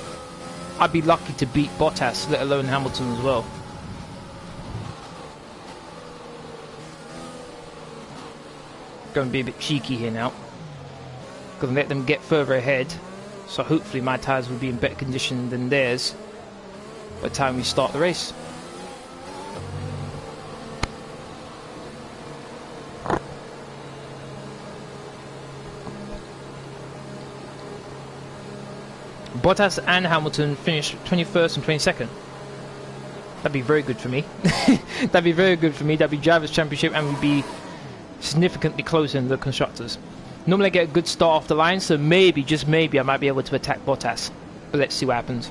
I'd be lucky to beat Bottas, let alone Hamilton as well. Going to be a bit cheeky here now. Going to let them get further ahead, so hopefully my tyres will be in better condition than theirs by the time we start the race. Bottas and Hamilton finished 21st and 22nd. That'd be very good for me. That'd be very good for me. That'd be Drivers' Championship and we'd be significantly closer than the Constructors. Normally I get a good start off the line, so maybe, just maybe, I might be able to attack Bottas. But let's see what happens.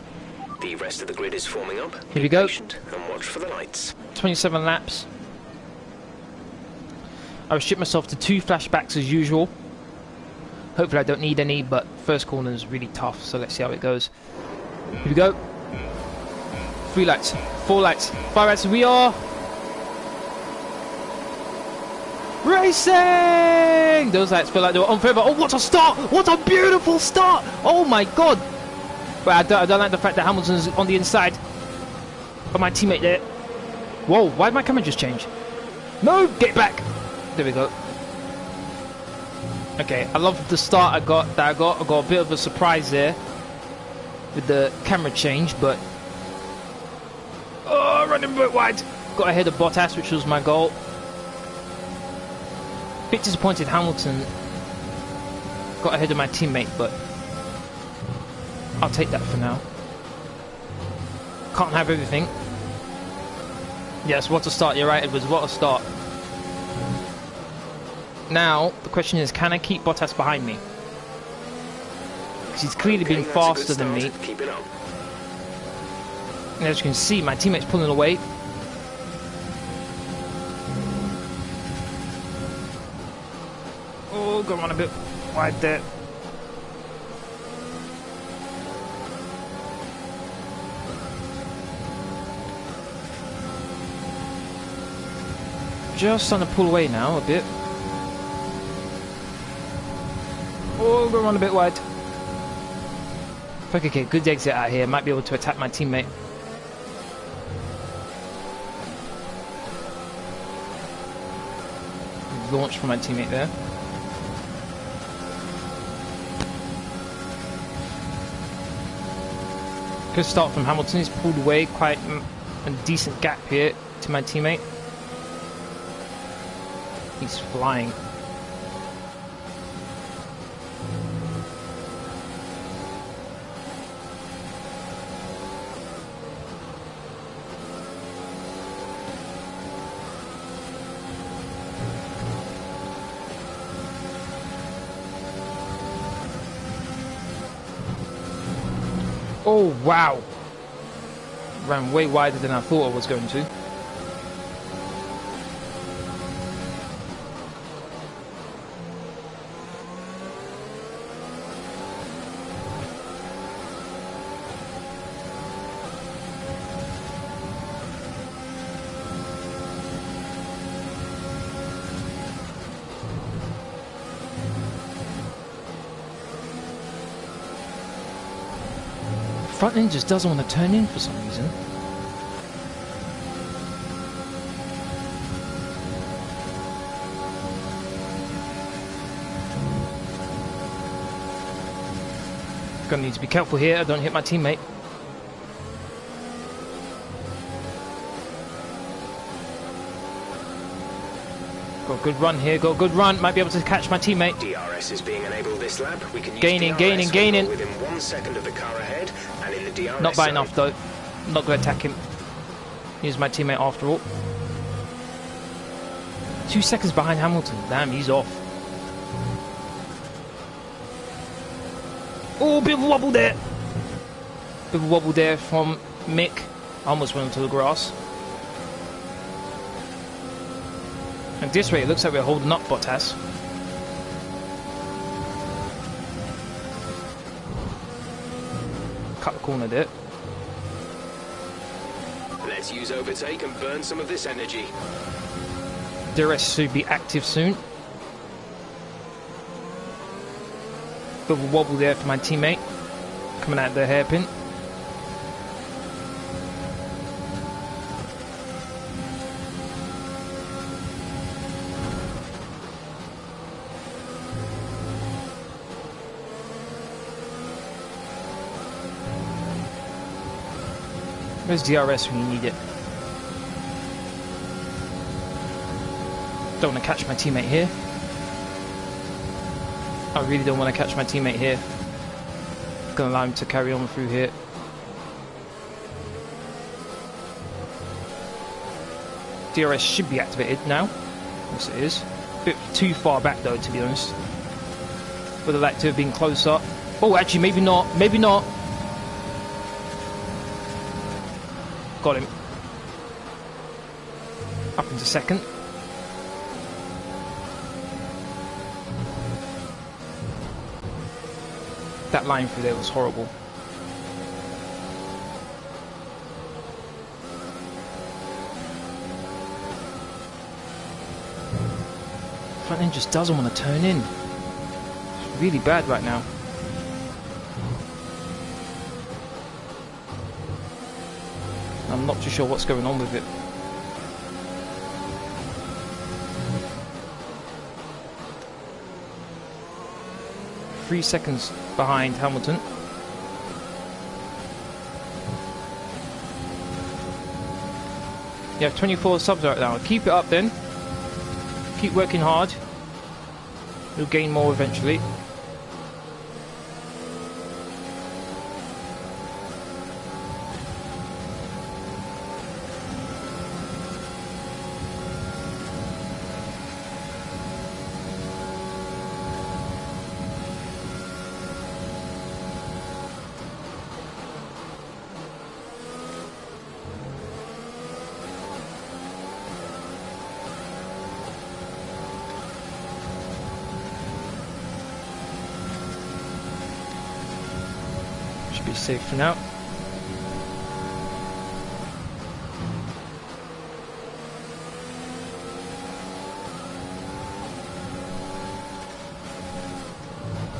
The rest of the grid is forming up. Here we go. Patient and watch for the lights. 27 laps. I restrict myself to 2 flashbacks as usual. Hopefully I don't need any, but first corner is really tough, so let's see how it goes. Here we go. 3 lights, 4 lights, 5 lights, we are racing! Those lights feel like they were on forever. Oh, what a start! What a beautiful start! Oh my god! But I don't like the fact that Hamilton's on the inside. Got my teammate there. Whoa, why did my camera just change? No, get back! There we go. Okay, I love the start I got. I got a bit of a surprise there with the camera change, but oh, running a bit wide. Got ahead of Bottas, which was my goal. Bit disappointed Hamilton got ahead of my teammate, but I'll take that for now. Can't have everything. Yes, what a start. You're right, Edwards. What a start. Now, the question is, can I keep Bottas behind me? Because he's clearly been faster than me. Keep it up. And as you can see, my teammate's pulling away. Oh, going on a bit wide there. Just starting to pull away now a bit. Oh, go on a bit wide. If I could get a good exit out here, I might be able to attack my teammate. Launch from my teammate there. Good start from Hamilton. He's pulled away quite a decent gap here to my teammate. He's flying. Oh, wow. Ran way wider than I thought I was going to. Front end just doesn't want to turn in for some reason. Gonna need to be careful here, I don't hit my teammate. Got a good run here, got a good run, might be able to catch my teammate. DRS is being enabled this lap. We can use Gaining, DRS gaining. within 1 second of the car ahead, and in the DRS Not by zone. enough though. I'm not going to attack him. He's my teammate after all. 2 seconds behind Hamilton. Damn, he's off. Oh, bit of a wobble there. Bit of a wobble there from Mick. I almost went into the grass. At this rate, it looks like we're holding up Bottas. Cut the corner there. Let's use overtake and burn some of this energy. DRS should be active soon. Bit of a wobble there for my teammate. Coming out the hairpin. Where's DRS when you need it? Don't want to catch my teammate here. I really don't want to catch my teammate here. Gonna allow him to carry on through here. DRS should be activated now. Yes, it is. Bit too far back though, to be honest. Would have liked to have been closer. Oh, actually, maybe not. Maybe not. Got him. Up into second. That line through there was horrible. Front end just doesn't want to turn in. It's really bad right now. I'm not too sure what's going on with it. Three seconds behind Hamilton. You have 24 subs right now. Keep it up then. Keep working hard. You'll gain more eventually. Be safe for now.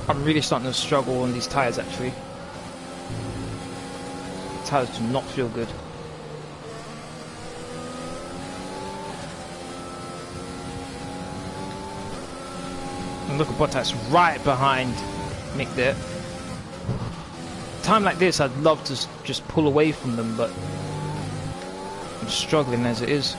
I'm really starting to struggle on these tyres actually. The tyres do not feel good. And look at Bottas right behind Mick there. Time like this, I'd love to just pull away from them, but I'm struggling as it is.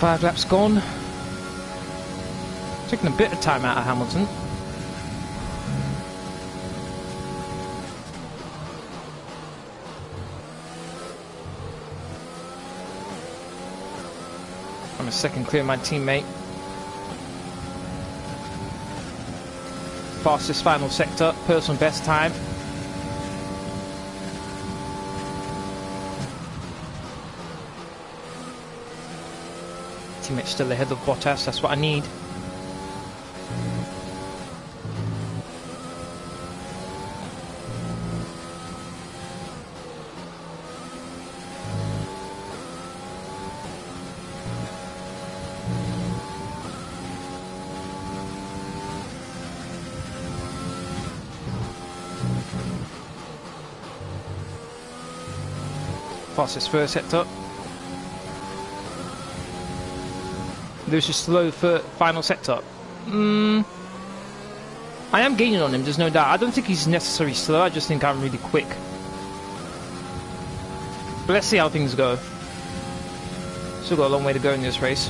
5 laps gone. Taking a bit of time out of Hamilton. I'm a second clear of my teammate. Fastest final sector, personal best time. Teammate's still ahead of Bottas, that's what I need. Fastest first sector. There's a slow for final sector. I am gaining on him, there's no doubt. I don't think he's necessarily slow, I just think I'm really quick. But let's see how things go. Still got a long way to go in this race.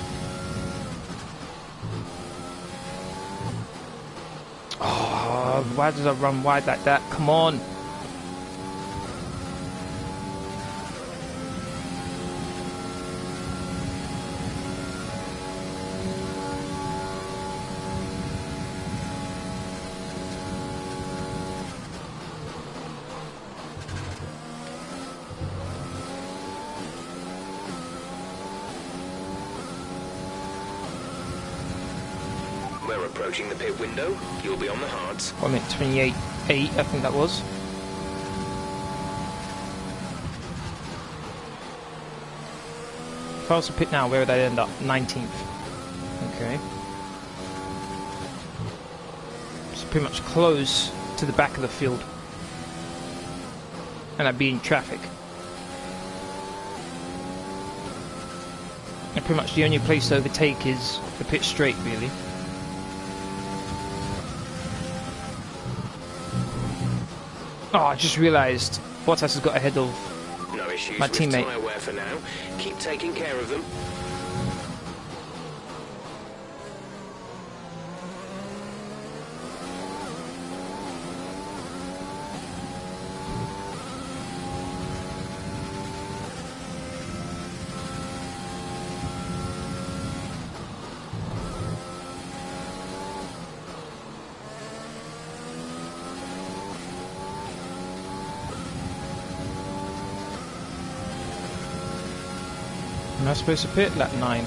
Oh, why did I run wide like that? Come on. We're approaching the pit window. You'll be on the hards. I'm at 28.8, I think that was. If I was to pit now, where would I end up? 19th. Okay. It's pretty much close to the back of the field. And I'd be in traffic. And pretty much the only place to overtake is the pit straight, really. Oh, I just realised Bottas has got ahead of No issues my with teammate. tyre wear for now. Keep taking care of them. Am I supposed to pit? Lap 9.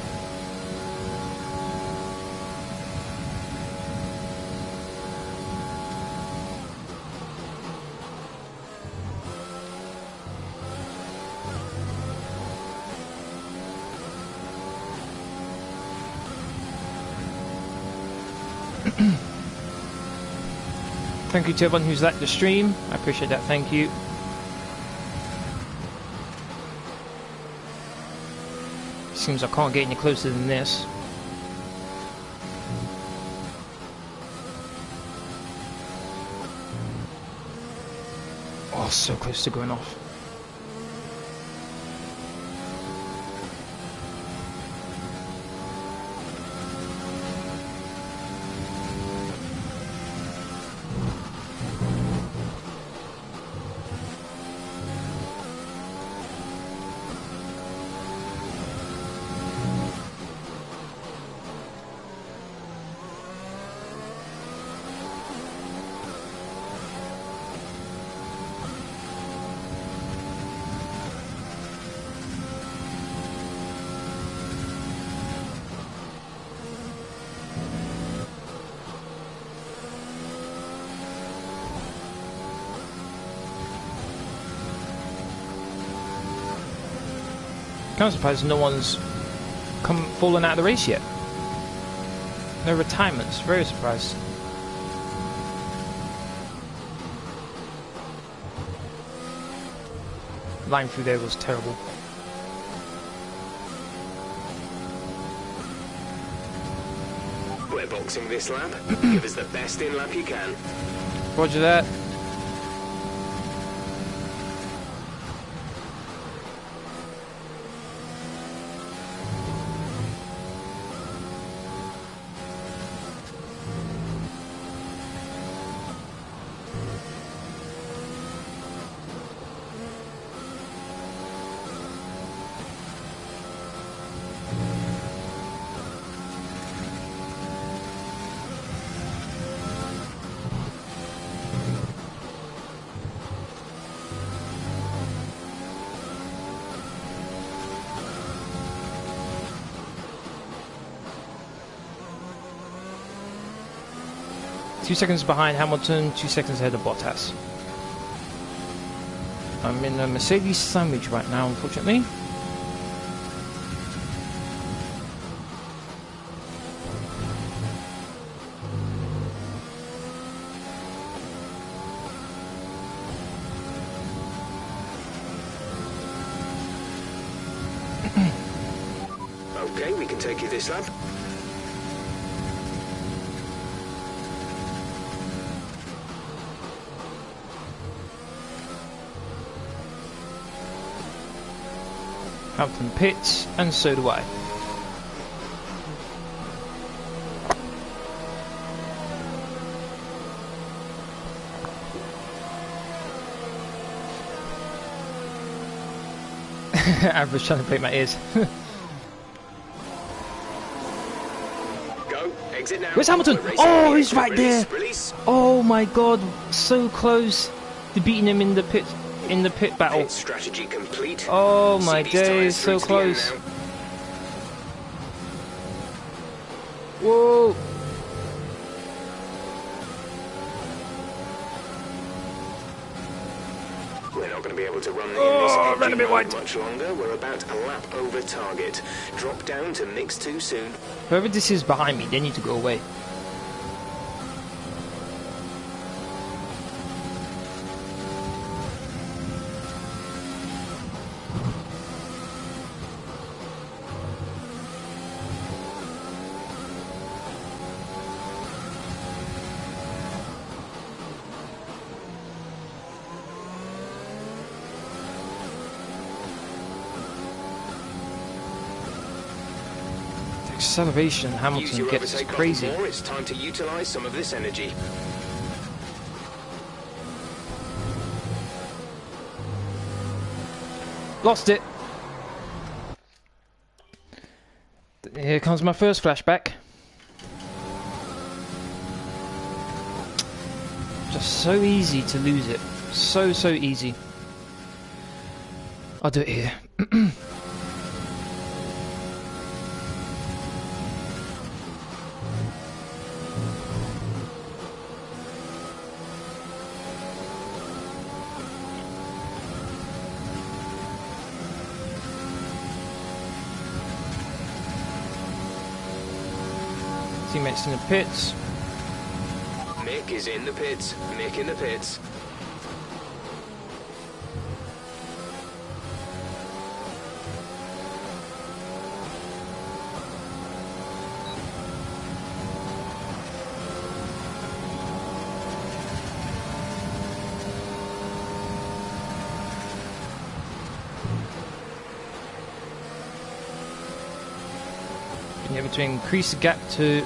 Thank you to everyone who's liked the stream. I appreciate that. Thank you. Seems I can't get any closer than this. Oh, so close to going off. I'm surprised no one's fallen out of the race yet. No retirements. Very surprised. Line through there was terrible. We're boxing this lap. Give us the best in lap you can. Roger that. 2 seconds behind Hamilton, 2 seconds ahead of Bottas. I'm in a Mercedes sandwich right now, unfortunately. Okay, we can take you this lap. Hamilton pits, and so do I. Average trying to break my ears. Go, exit now. Where's Hamilton? Oh, he's right there. Oh my god, so close to beating him in the pit battle. Pit strategy complete. Oh my CD's days, tyres so through to the end close. now. Whoa. We're not going to be able to run in Oh, this ran a bit engine wide. much longer. We're about a lap over target. Drop down to mix too soon. Whoever this is behind me, they need to go away. Acceleration, Use Hamilton your gets overtake crazy. button more. It's time to utilize some of this energy. Lost it. Here comes my first flashback. Just so easy to lose it. So easy. I'll do it here. Teammates in the pits. Mick is in the pits. Mick in the pits. Being able to increase the gap to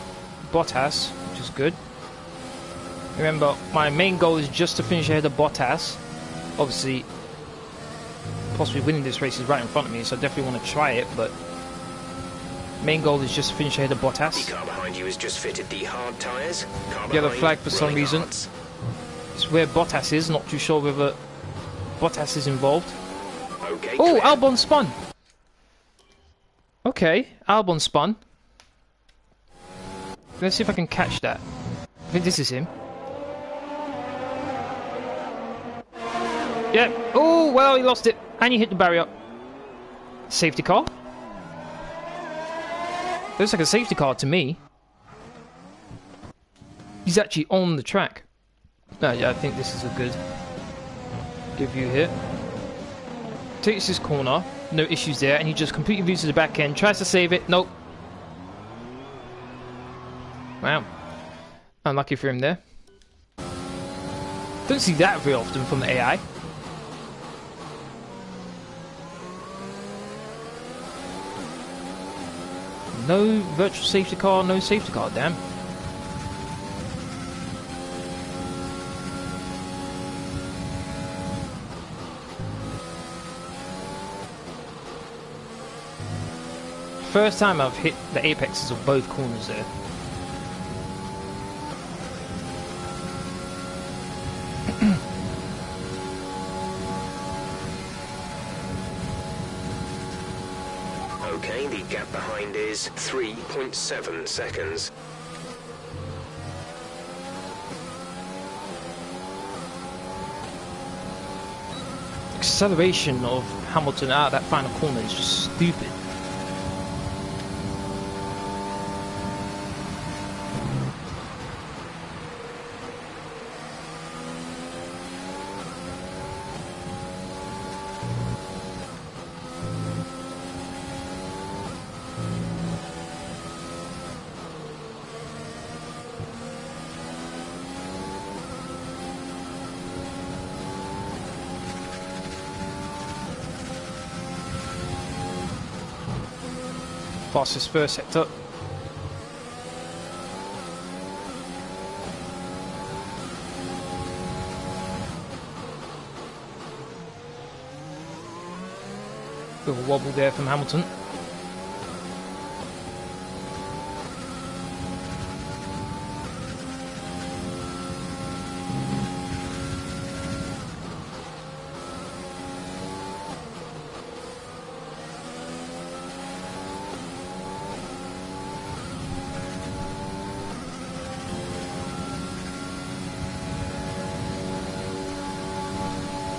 Bottas, which is good. Remember, my main goal is just to finish ahead of Bottas. Obviously, possibly winning this race is right in front of me, so I definitely want to try it, but main goal is just to finish ahead of Bottas. The car behind you has just fitted the hard tyres. Car Yellow behind, flag for some rolling reason. hards. It's where Bottas is, not too sure whether Bottas is involved. Okay, Oh, clear. Albon spun! Okay, Albon spun. Let's see if I can catch that. I think this is him. Yep. Oh, well, he lost it. And he hit the barrier. Safety car? Looks like a safety car to me. He's actually on the track. No, yeah, I think this is a good view here. Takes this corner. No issues there. And he just completely loses the back end. Tries to save it. Nope. Wow. Unlucky for him there. Don't see that very often from the AI. No virtual safety car, no safety car, damn. First time I've hit the apexes of both corners there. Okay, the gap behind is 3.7 seconds. acceleration of Hamilton out of that final corner is just stupid. Fastest first sector. Bit of a wobble there from Hamilton.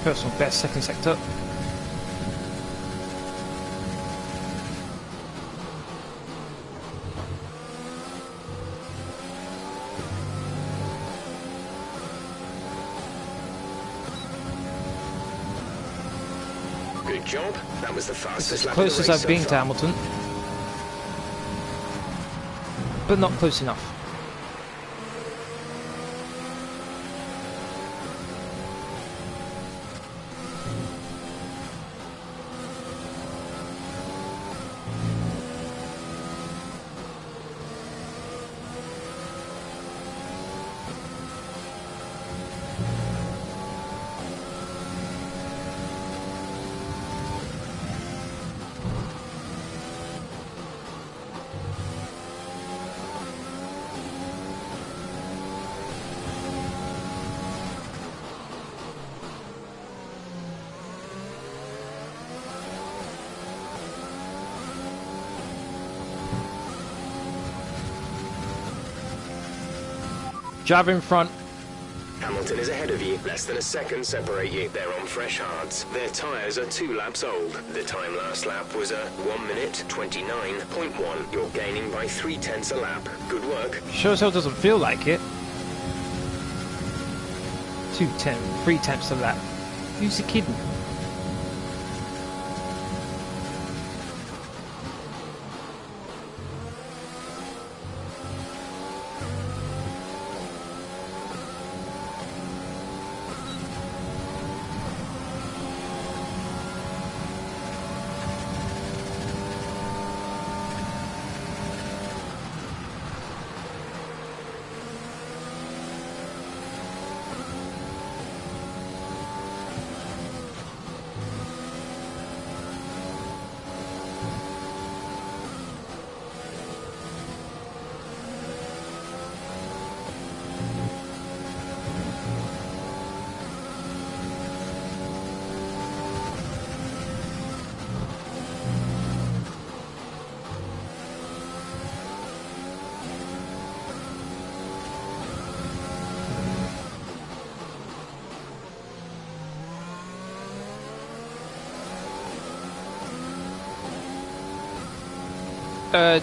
Personal best second sector. Good job. That was the fastest lap Close of the as race I've been so to far. Hamilton, but not close enough. Driver in front. Hamilton is ahead of you. Less than a second separate you. They're on fresh hards. Their tyres are 2 laps old. The time last lap was a 1 minute 29.1. You're gaining by 3/10 a lap. Good work. Sure as hell doesn't feel like it. 2:10, 3/10 a lap. Who's the kidding?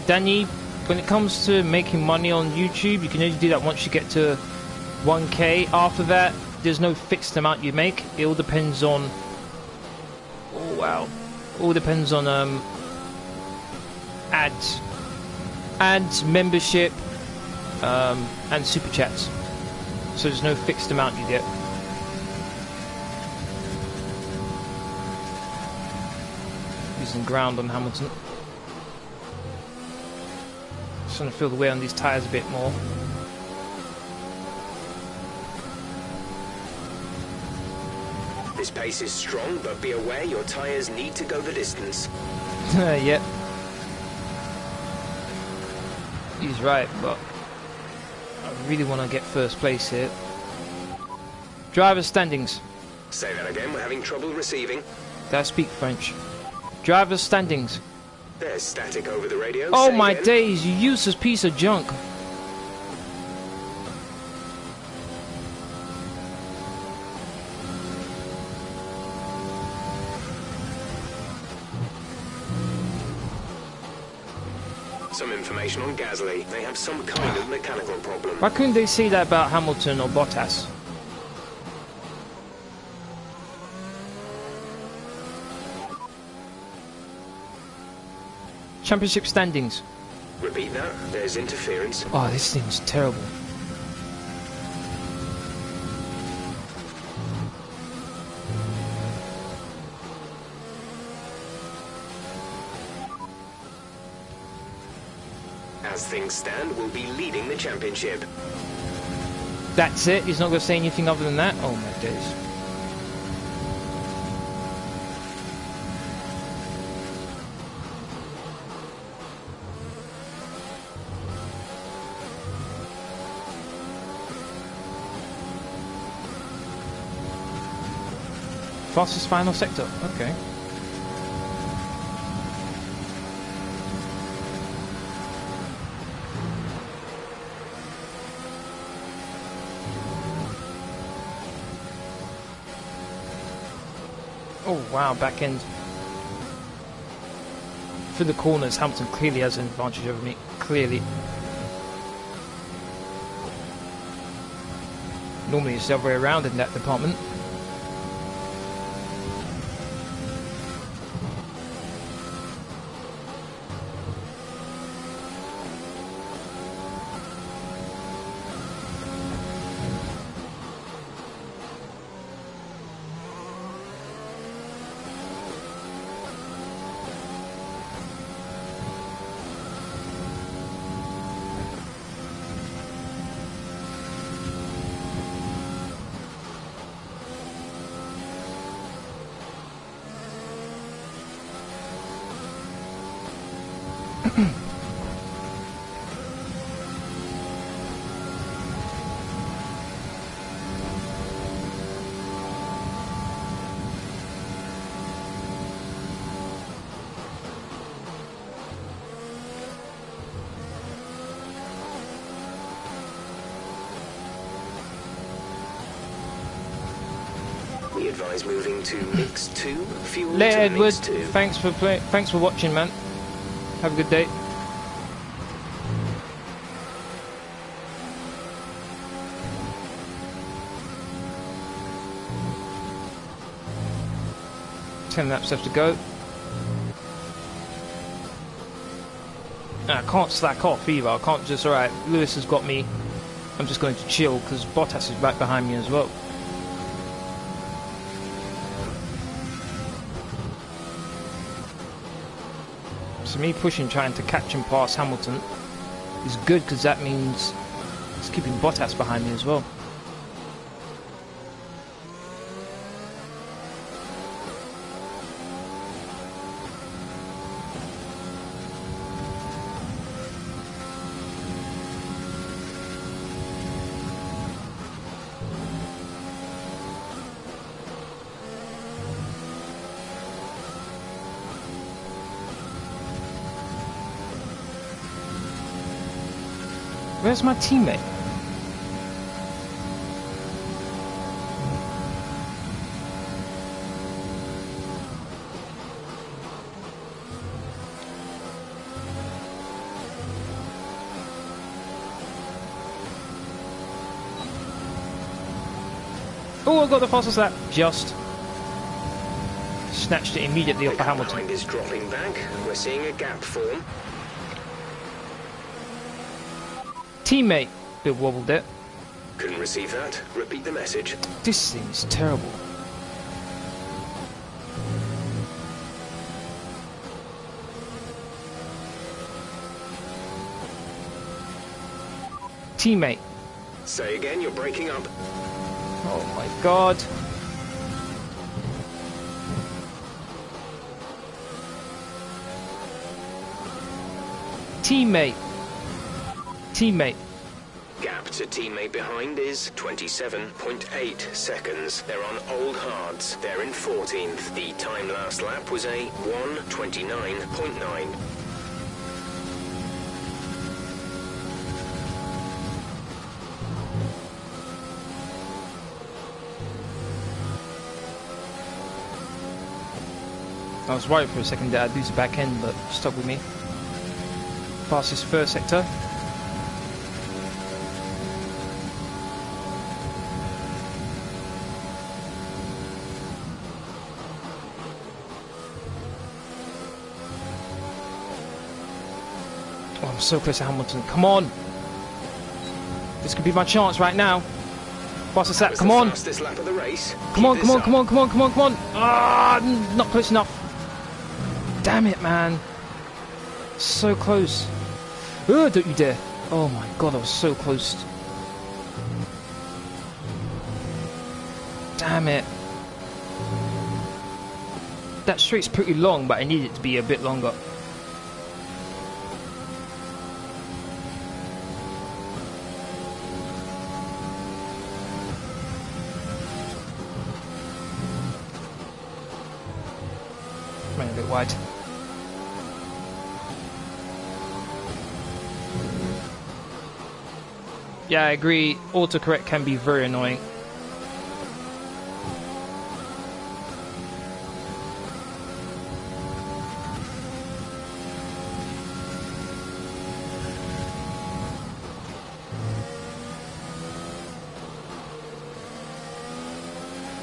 Danny, when it comes to making money on YouTube, you can only do that once you get to 1K. After that, there's no fixed amount you make. It all depends on... Oh, wow. All depends on ads, membership, and super chats. So there's no fixed amount you get. Using ground on Hamilton. Trying to feel the wear on these tyres a bit more. This pace is strong, but be aware your tyres need to go the distance. Yep. He's right, but I really want to get first place here. Driver standings. Say that again, we're having trouble receiving. Do I speak French? Driver standings. There's static over the radio. Oh Say my again. days, you useless piece of junk. information on Gasly. They have some kind of mechanical problem. Why couldn't they say that about Hamilton or Bottas? Championship standings. Repeat that. There's interference. Oh, this thing's terrible. As things stand, we'll be leading the championship. That's it? He's not going to say anything other than that? Oh my days. Fastest final sector, okay. Oh wow, back end. For the corners, Hamilton clearly has an advantage over me, clearly. Normally it's the other way around in that department. Advise moving to mix 2, fuel Later, to Edward. mix 2. Thanks for watching, man. Have a good day. Ten laps left to go. And I can't slack off either. I can't just, alright, Lewis has got me. I'm just going to chill because Bottas is right behind me as well. So me pushing, trying to catch and pass Hamilton is good because that means it's keeping Bottas behind me as well. Where's my teammate? Oh, I got the fastest lap. Just snatched it immediately off of Hamilton. The is dropping back. We're seeing a gap form. Teammate, bit wobbled it. Couldn't receive that. Repeat the message. This thing is terrible. Teammate. Say again, you're breaking up. Oh my god. Teammate. Teammate. Gap to teammate behind is 27.8 seconds. They're on old hards. They're in 14th. The time last lap was a 1:29.9. I was worried for a second that I'd lose the back end, but stuck with me. past this first sector. Oh, I'm so close to Hamilton. Come on! This could be my chance right now. Fastest lap, come on! Fastest lap of the race. Come on, come on, come on, come on, come on, come on! Ah, not close enough. Damn it, man. So close. Oh, don't you dare. Oh my god, I was so close. Damn it. That straight's pretty long, but I need it to be a bit longer. Ran a bit wide. Yeah, I agree. Autocorrect can be very annoying.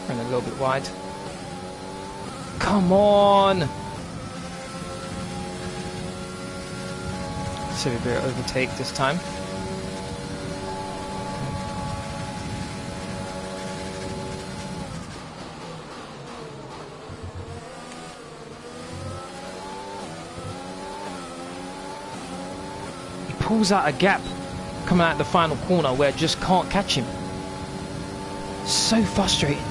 Ran a little bit wide. Come on! So we better overtake this time. Pulls out a gap coming out the final corner where I just can't catch him. So frustrating.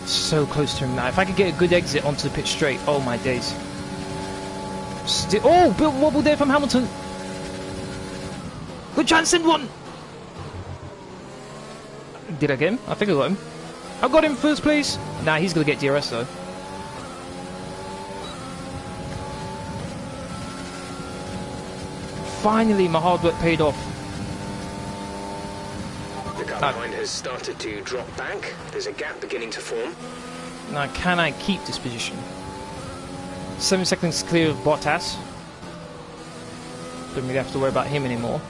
So close to him now. If I could get a good exit onto the pit straight, oh my days. Oh, Bill wobble there from Hamilton. Good chance, send one. Did I get him? I think I got him. I got him first place. Nah, he's gonna get DRS though. Finally, my hard work paid off. The line has started to drop back. There's a gap beginning to form. Now, can I keep this position? 7 seconds clear of Bottas. Don't really have to worry about him anymore.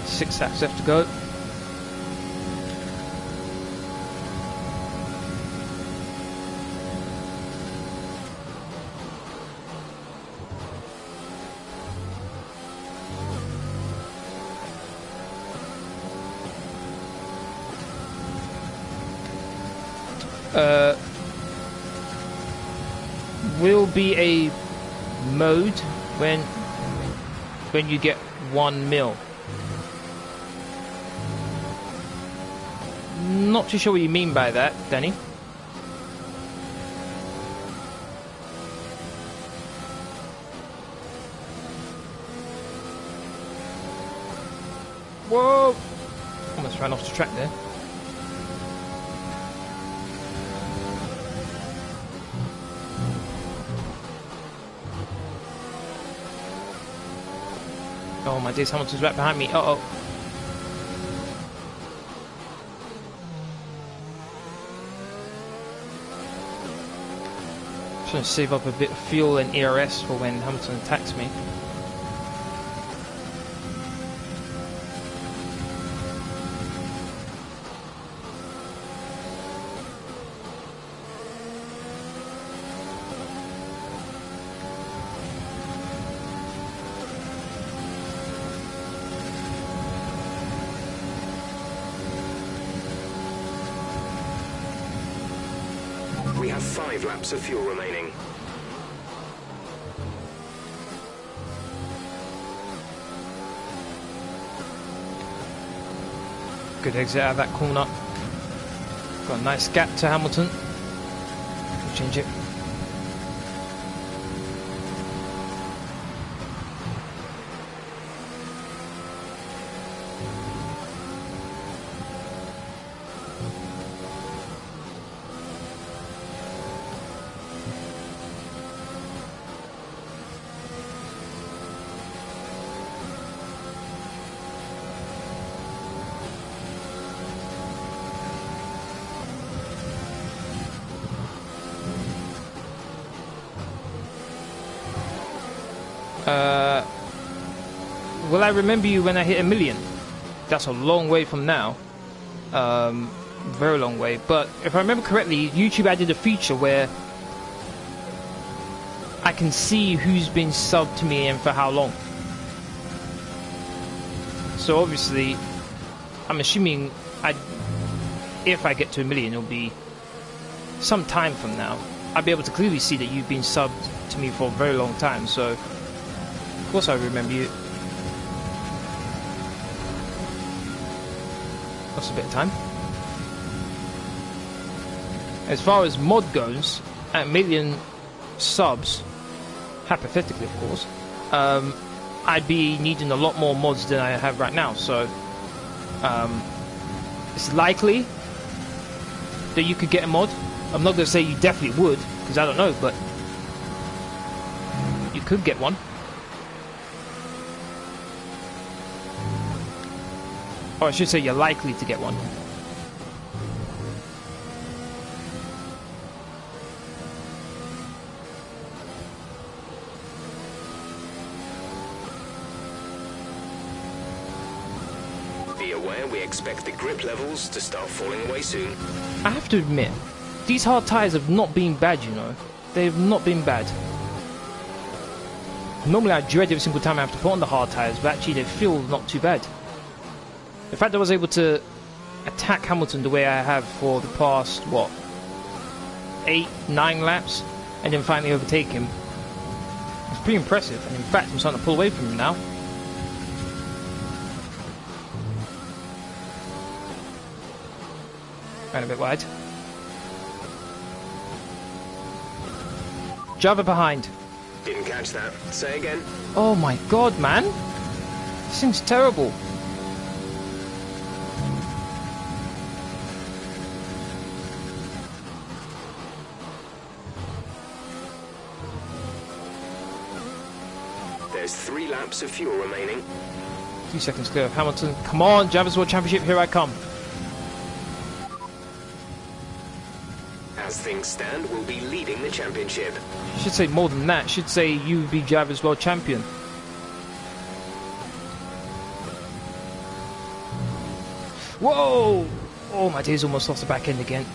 Six laps left to go. Will be a mode when you get 1 mil. not too sure what you mean by that, Danny. Whoa! Almost ran off the track there. Oh my days, Hamilton's right behind me. Uh-oh. Trying to save up a bit of fuel and ERS for when Hamilton attacks me. We have 5 laps of fuel remaining. Good exit out of that corner. Got a nice gap to Hamilton. We'll change it. Will I remember you when I hit 1 million? That's a long way from now. Very long way. But if I remember correctly, YouTube added a feature where I can see who's been subbed to me and for how long. So obviously, I'm assuming if I get to 1 million, it'll be some time from now. I'll be able to clearly see that you've been subbed to me for a very long time. So of course I remember you. Lost a bit of time. As far as mod goes, at 1 million subs, hypothetically of course, I'd be needing a lot more mods than I have right now, so it's likely that you could get a mod. I'm not going to say you definitely would, because I don't know, but you could get one. Or I should say you're likely to get one. Be aware we expect the grip levels to start falling away soon. I have to admit, these hard tyres have not been bad, you know. They've not been bad. Normally I dread every single time I have to put on the hard tyres, but actually they feel not too bad. The fact that I was able to attack Hamilton the way I have for the past, what, 8, 9 laps, and then finally overtake him, it's pretty impressive. And in fact, I'm starting to pull away from him now. Ran a bit wide. Driver behind. Didn't catch that. Say again. Oh my god, man. This thing's terrible. There's 3 laps of fuel remaining. 2 seconds clear of Hamilton. Come on, Drivers' World Championship, here I come. As things stand, we'll be leading the championship. I should say more than that. I should say you would be Drivers' World Champion. Whoa! Oh, my days, almost lost the back end again.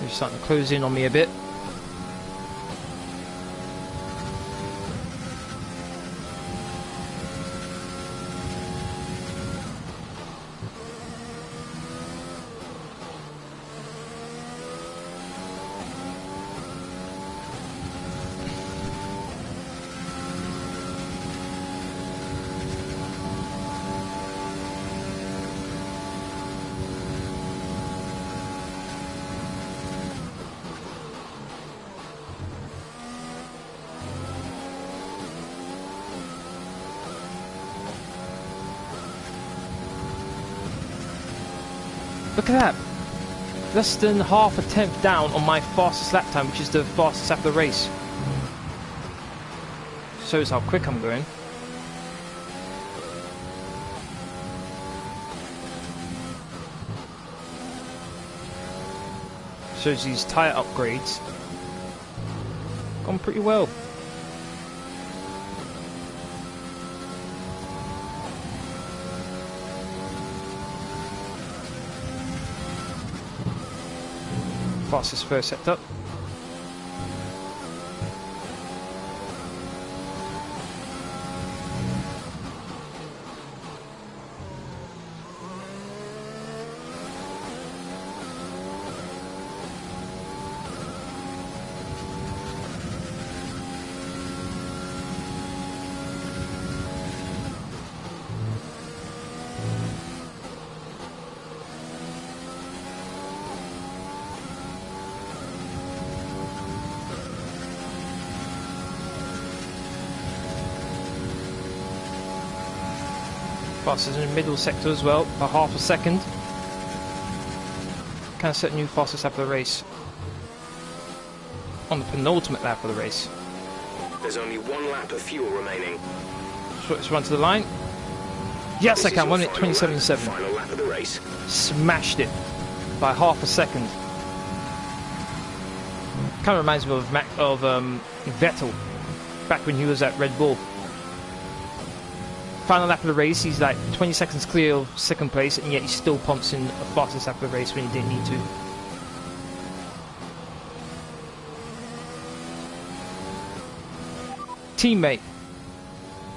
They're starting to close in on me a bit. Look at that! Less than half a tenth down on my fastest lap time, which is the fastest lap of the race. Shows how quick I'm going. Shows these tyre upgrades gone pretty well. Fastest first set up. Fastest in the middle sector as well, by half a second. Can set new fastest lap of the race. On the penultimate lap of the race. There's only one lap of fuel remaining. Let's run to the line. Yes, I can. 1 minute 27.7. Final lap of the race. Smashed it by half a second. Kind of reminds me of Vettel back when he was at Red Bull. Final lap of the race, he's like 20 seconds clear of second place, and yet he still pumps in a fastest lap of the race when he didn't need to. Teammate.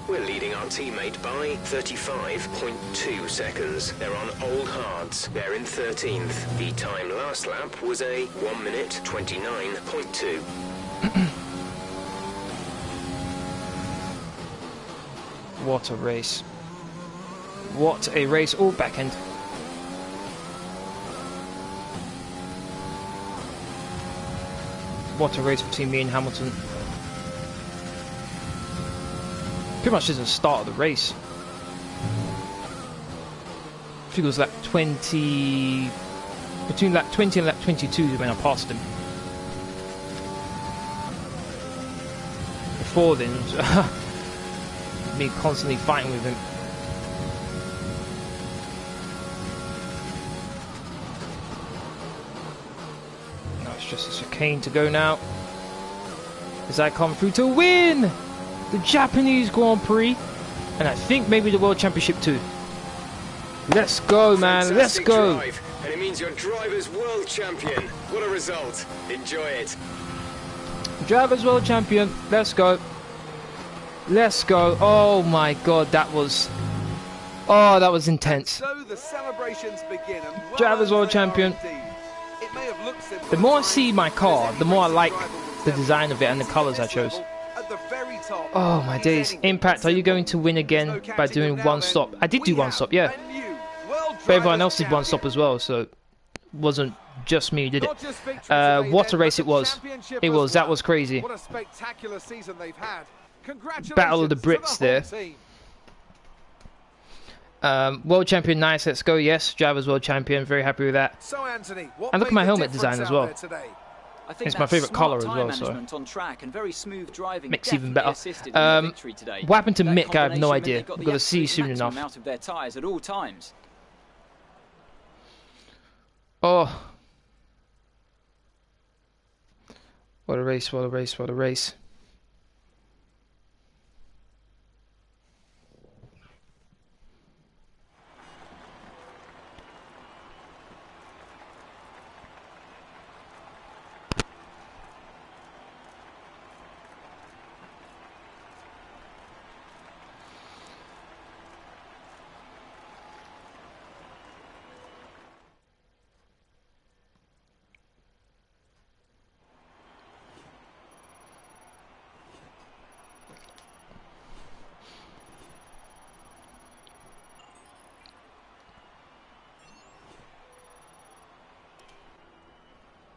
We're leading our teammate by 35.2 seconds. They're on old hards. They're in 13th. The time last lap was a 1 minute 29.2. What a race. What a race. Oh, back end. What a race between me and Hamilton. Pretty much is the start of the race. I think it was lap 20... Between lap 20 and lap 22 when I passed him. Before then, it was me constantly fighting with him. Now it's just a chicane to go now. As I come through to win the Japanese Grand Prix, and I think maybe the World Championship too. Let's go, man. Let's go. Drive. And it means your driver's world champion. What a result. Enjoy it. Driver's world champion. Let's go. Let's go. Oh my god, that was... Oh, that was intense. So the celebrations begin. And well, Driver's world champion. It may have looked simple. The more I see my car, the more I like the design of it and the colours I chose. At the very top, Oh my days. Impact, are you going to win again by doing one stop? I did do one stop, yeah. But everyone else did one stop as well, so it wasn't just me who did it. What a race it was. It was. That was crazy. What a spectacular season they've had. Battle of the Brits there. World champion, nice. Let's go. Yes, drivers world champion. Very happy with that. So Anthony, And look at my helmet design as well. It's my favourite colour as well. So on track and very smooth driving Mick's even better. What happened to Mick? I have no idea. We're going to see soon enough. Out of their tyres at all times. Oh, what a race! What a race! What a race!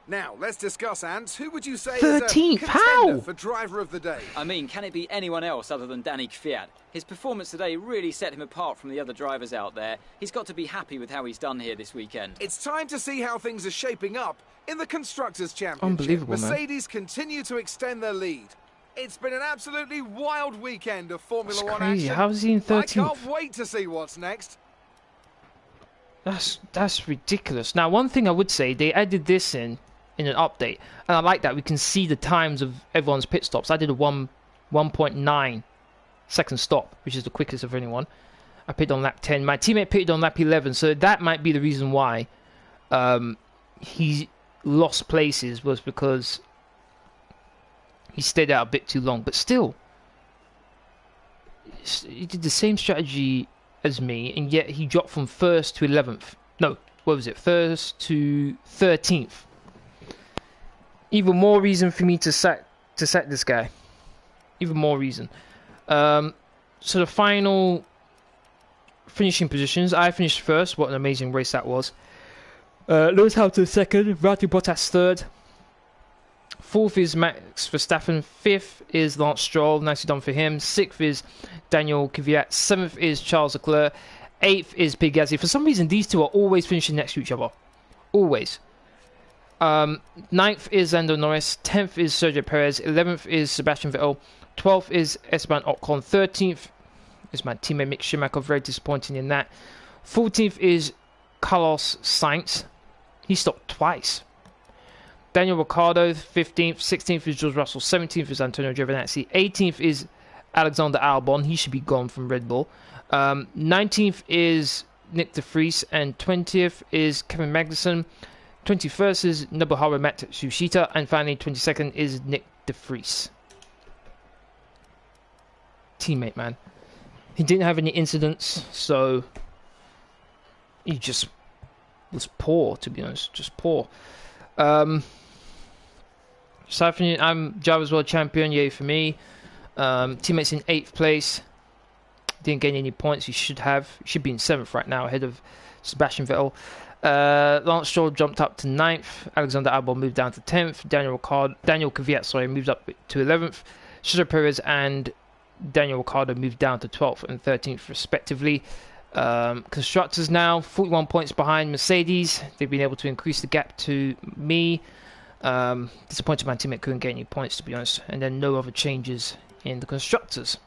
Now, let's discuss, Ant. Who would you say 13th? is a How? contender for driver of the day? I mean, can it be anyone else other than Danny Kvyat? His performance today really set him apart from the other drivers out there. He's got to be happy with how he's done here this weekend. It's time to see how things are shaping up in the Constructors' Championship. Unbelievable, man. Mercedes continue to extend their lead. It's been an absolutely wild weekend of Formula That's One crazy. action. How is he in 13th? I can't wait to see what's next. That's ridiculous. Now, one thing I would say, they added this in an update, and I like that we can see the times of everyone's pit stops. I did a 1.9 second stop, which is the quickest of anyone. I pitted on lap 10. My teammate pitted on lap 11, so that might be the reason why he lost places, was because he stayed out a bit too long. But still, he did the same strategy as me, and yet he dropped from 1st to 11th. No, what was it? 1st to 13th. Even more reason for me to sack this guy. Even more reason. So the final finishing positions. I finished first. What an amazing race that was. Lewis Hamilton second. Valtteri Bottas third. Fourth is Max Verstappen. Fifth is Lance Stroll. Nicely done for him. Sixth is Daniel Kvyat. Seventh is Charles Leclerc. Eighth is Pierre Gasly. For some reason, these two are always finishing next to each other. Always. Ninth is Lando Norris. 10th is Sergio Perez. 11th is Sebastian Vettel. 12th is Esteban Ocon. 13th is my teammate Mick Schumacher. Very disappointing in that. 14th is Carlos Sainz. He stopped twice. Daniel Ricciardo, 15th. 16th is George Russell. 17th is Antonio Giovinazzi. 18th is Alexander Albon. He should be gone from Red Bull. 19th is Nick de Vries. And 20th is Kevin Magnussen. 21st is Nobuharu Matsushita. And finally, 22nd is Nick de Vries. Teammate, man. He didn't have any incidents, so he just was poor, to be honest. Just poor. So I'm Drivers' World Champion, yay for me. Teammates in 8th place. Didn't gain any points. He should have. He should be in 7th right now, ahead of Sebastian Vettel. Lance Stroll jumped up to 9th. Alexander Albon moved down to 10th. Daniel Kvyat, moved up to 11th. Sergio Perez and Daniel Ricciardo moved down to 12th and 13th respectively. Constructors now 41 points behind Mercedes. They've been able to increase the gap to me. Disappointed my teammate couldn't get any points, to be honest. And then no other changes in the Constructors.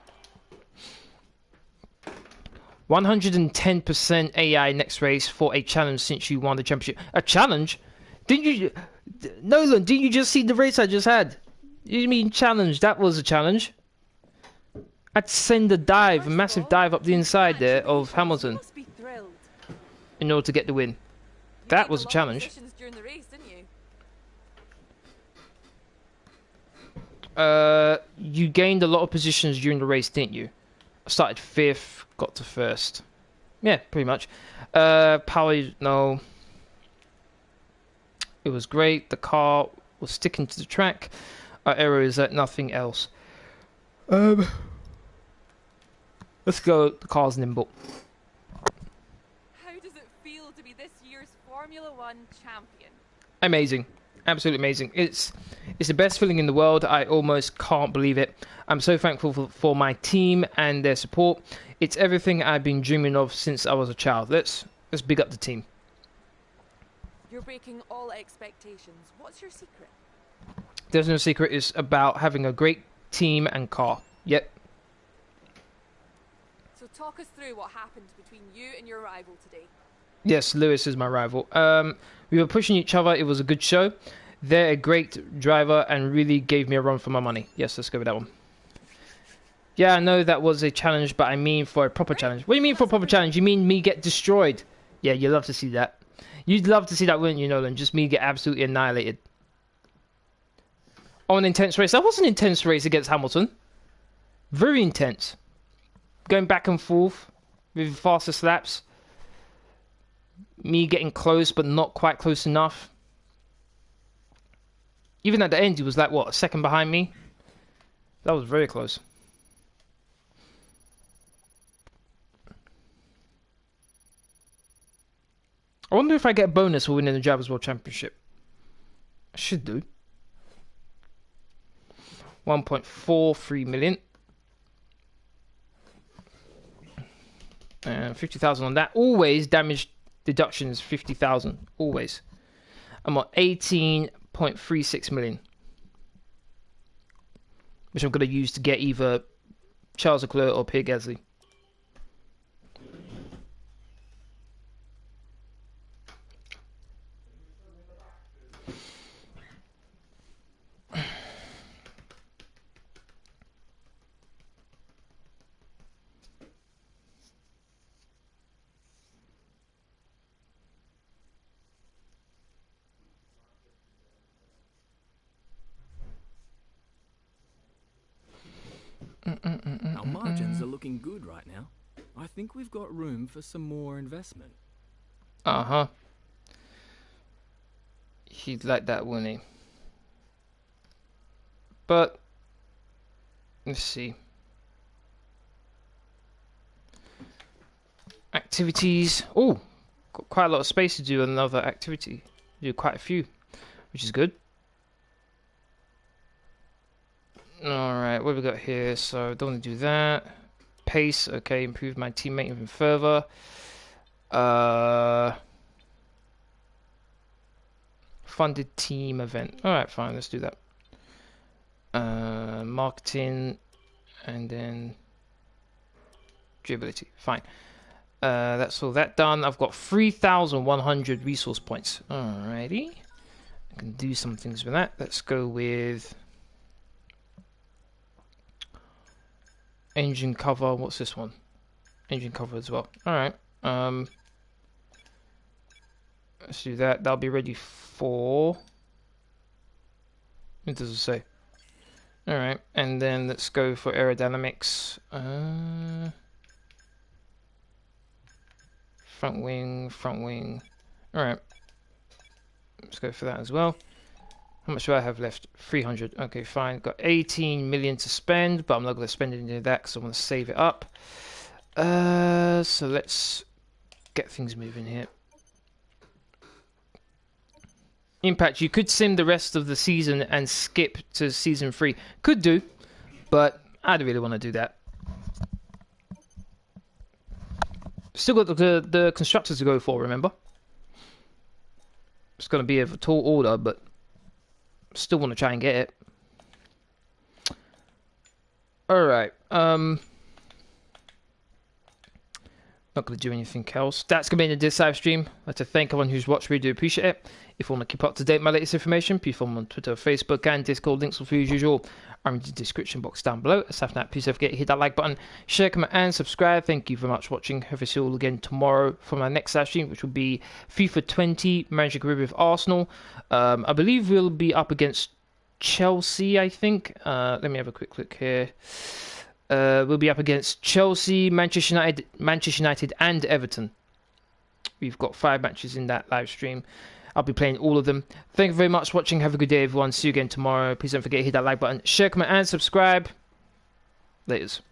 110% AI next race for a challenge since you won the championship. A challenge? Didn't you... Nolan, didn't you just see the race I just had? You mean challenge? That was a challenge. I'd send a dive, a massive dive up the inside there of Hamilton in order to get the win. That was a challenge. You gained a lot of positions during the race, didn't you? I started 5th, got to 1st. Yeah, pretty much. Power, no. It was great. The car was sticking to the track. Our Aero is at nothing else. Let's go. The car's nimble. How does it feel to be this year's Formula One champion? Amazing. Absolutely amazing. It's the best feeling in the world. I almost can't believe it. I'm so thankful for my team and their support. It's everything I've been dreaming of since I was a child. Let's big up the team. You're breaking all expectations. What's your secret? There's no secret. It's about having a great team and car. Yep. So talk us through what happened between you and your rival today. Yes, Lewis is my rival. We were pushing each other. It was a good show. They're a great driver and really gave me a run for my money. Yes, let's go with that one. Yeah, I know that was a challenge, but I mean for a proper challenge. What do you mean for a proper challenge? You mean me get destroyed? Yeah, you'd love to see that. You'd love to see that, wouldn't you, Nolan? Just me get absolutely annihilated. Oh, an intense race. That was an intense race against Hamilton. Very intense. Going back and forth with fastest laps. Me getting close, but not quite close enough. Even at the end, he was like, what, a second behind me? That was very close. I wonder if I get a bonus for winning the Drivers' World Championship. Should do. 1.43 million. And 50,000 on that. Always damage deductions 50,000. Always. I'm on 18.36 million. Which I'm going to use to get either Charles Leclerc or Pierre Gasly. Our margins are looking good right now. I think we've got room for some more investment. Uh-huh. He'd like that, wouldn't he? But let's see. Activities. Oh, got quite a lot of space to do another activity. Do quite a few, which is good. Alright, what have we got here? So, don't want to do that. Pace, okay, improve my teammate even further. Funded team event. Alright, fine, let's do that. Marketing, and then durability. Fine. That's all that done. I've got 3,100 resource points. Alrighty. I can do some things with that. Let's go with engine cover. What's this one? Engine cover as well. Alright. Let's do that. That'll be ready for... What does it say? Alright. And then let's go for aerodynamics. Front wing, front wing. Alright. Let's go for that as well. How much do I have left? 300. Okay, fine. Got 18 million to spend, but I'm not going to spend any of that because I want to save it up. So let's get things moving here. Impact, you could sim the rest of the season and skip to season 3. Could do, but I don't really want to do that. Still got the constructors to go for, remember? It's going to be a tall order, but still want to try and get it. Alright. Not going to do anything else. That's going to be in this live stream. I'd like to thank everyone who's watched. Really do appreciate it. If you want to keep up to date with my latest information, please follow me on Twitter, Facebook, and Discord. Links will be as usual are in the description box down below. Aside from that, please don't forget to hit that like button, share, comment, and subscribe. Thank you very much for watching. Hope to see you all again tomorrow for my next live stream, which will be FIFA 20 Manager Career with Arsenal. I believe we'll be up against Chelsea, I think. Let me have a quick look here. We'll be up against Chelsea, Manchester United, and Everton. We've got 5 matches in that live stream. I'll be playing all of them. Thank you very much for watching. Have a good day, everyone. See you again tomorrow. Please don't forget to hit that like button, share, comment, and subscribe. Laters.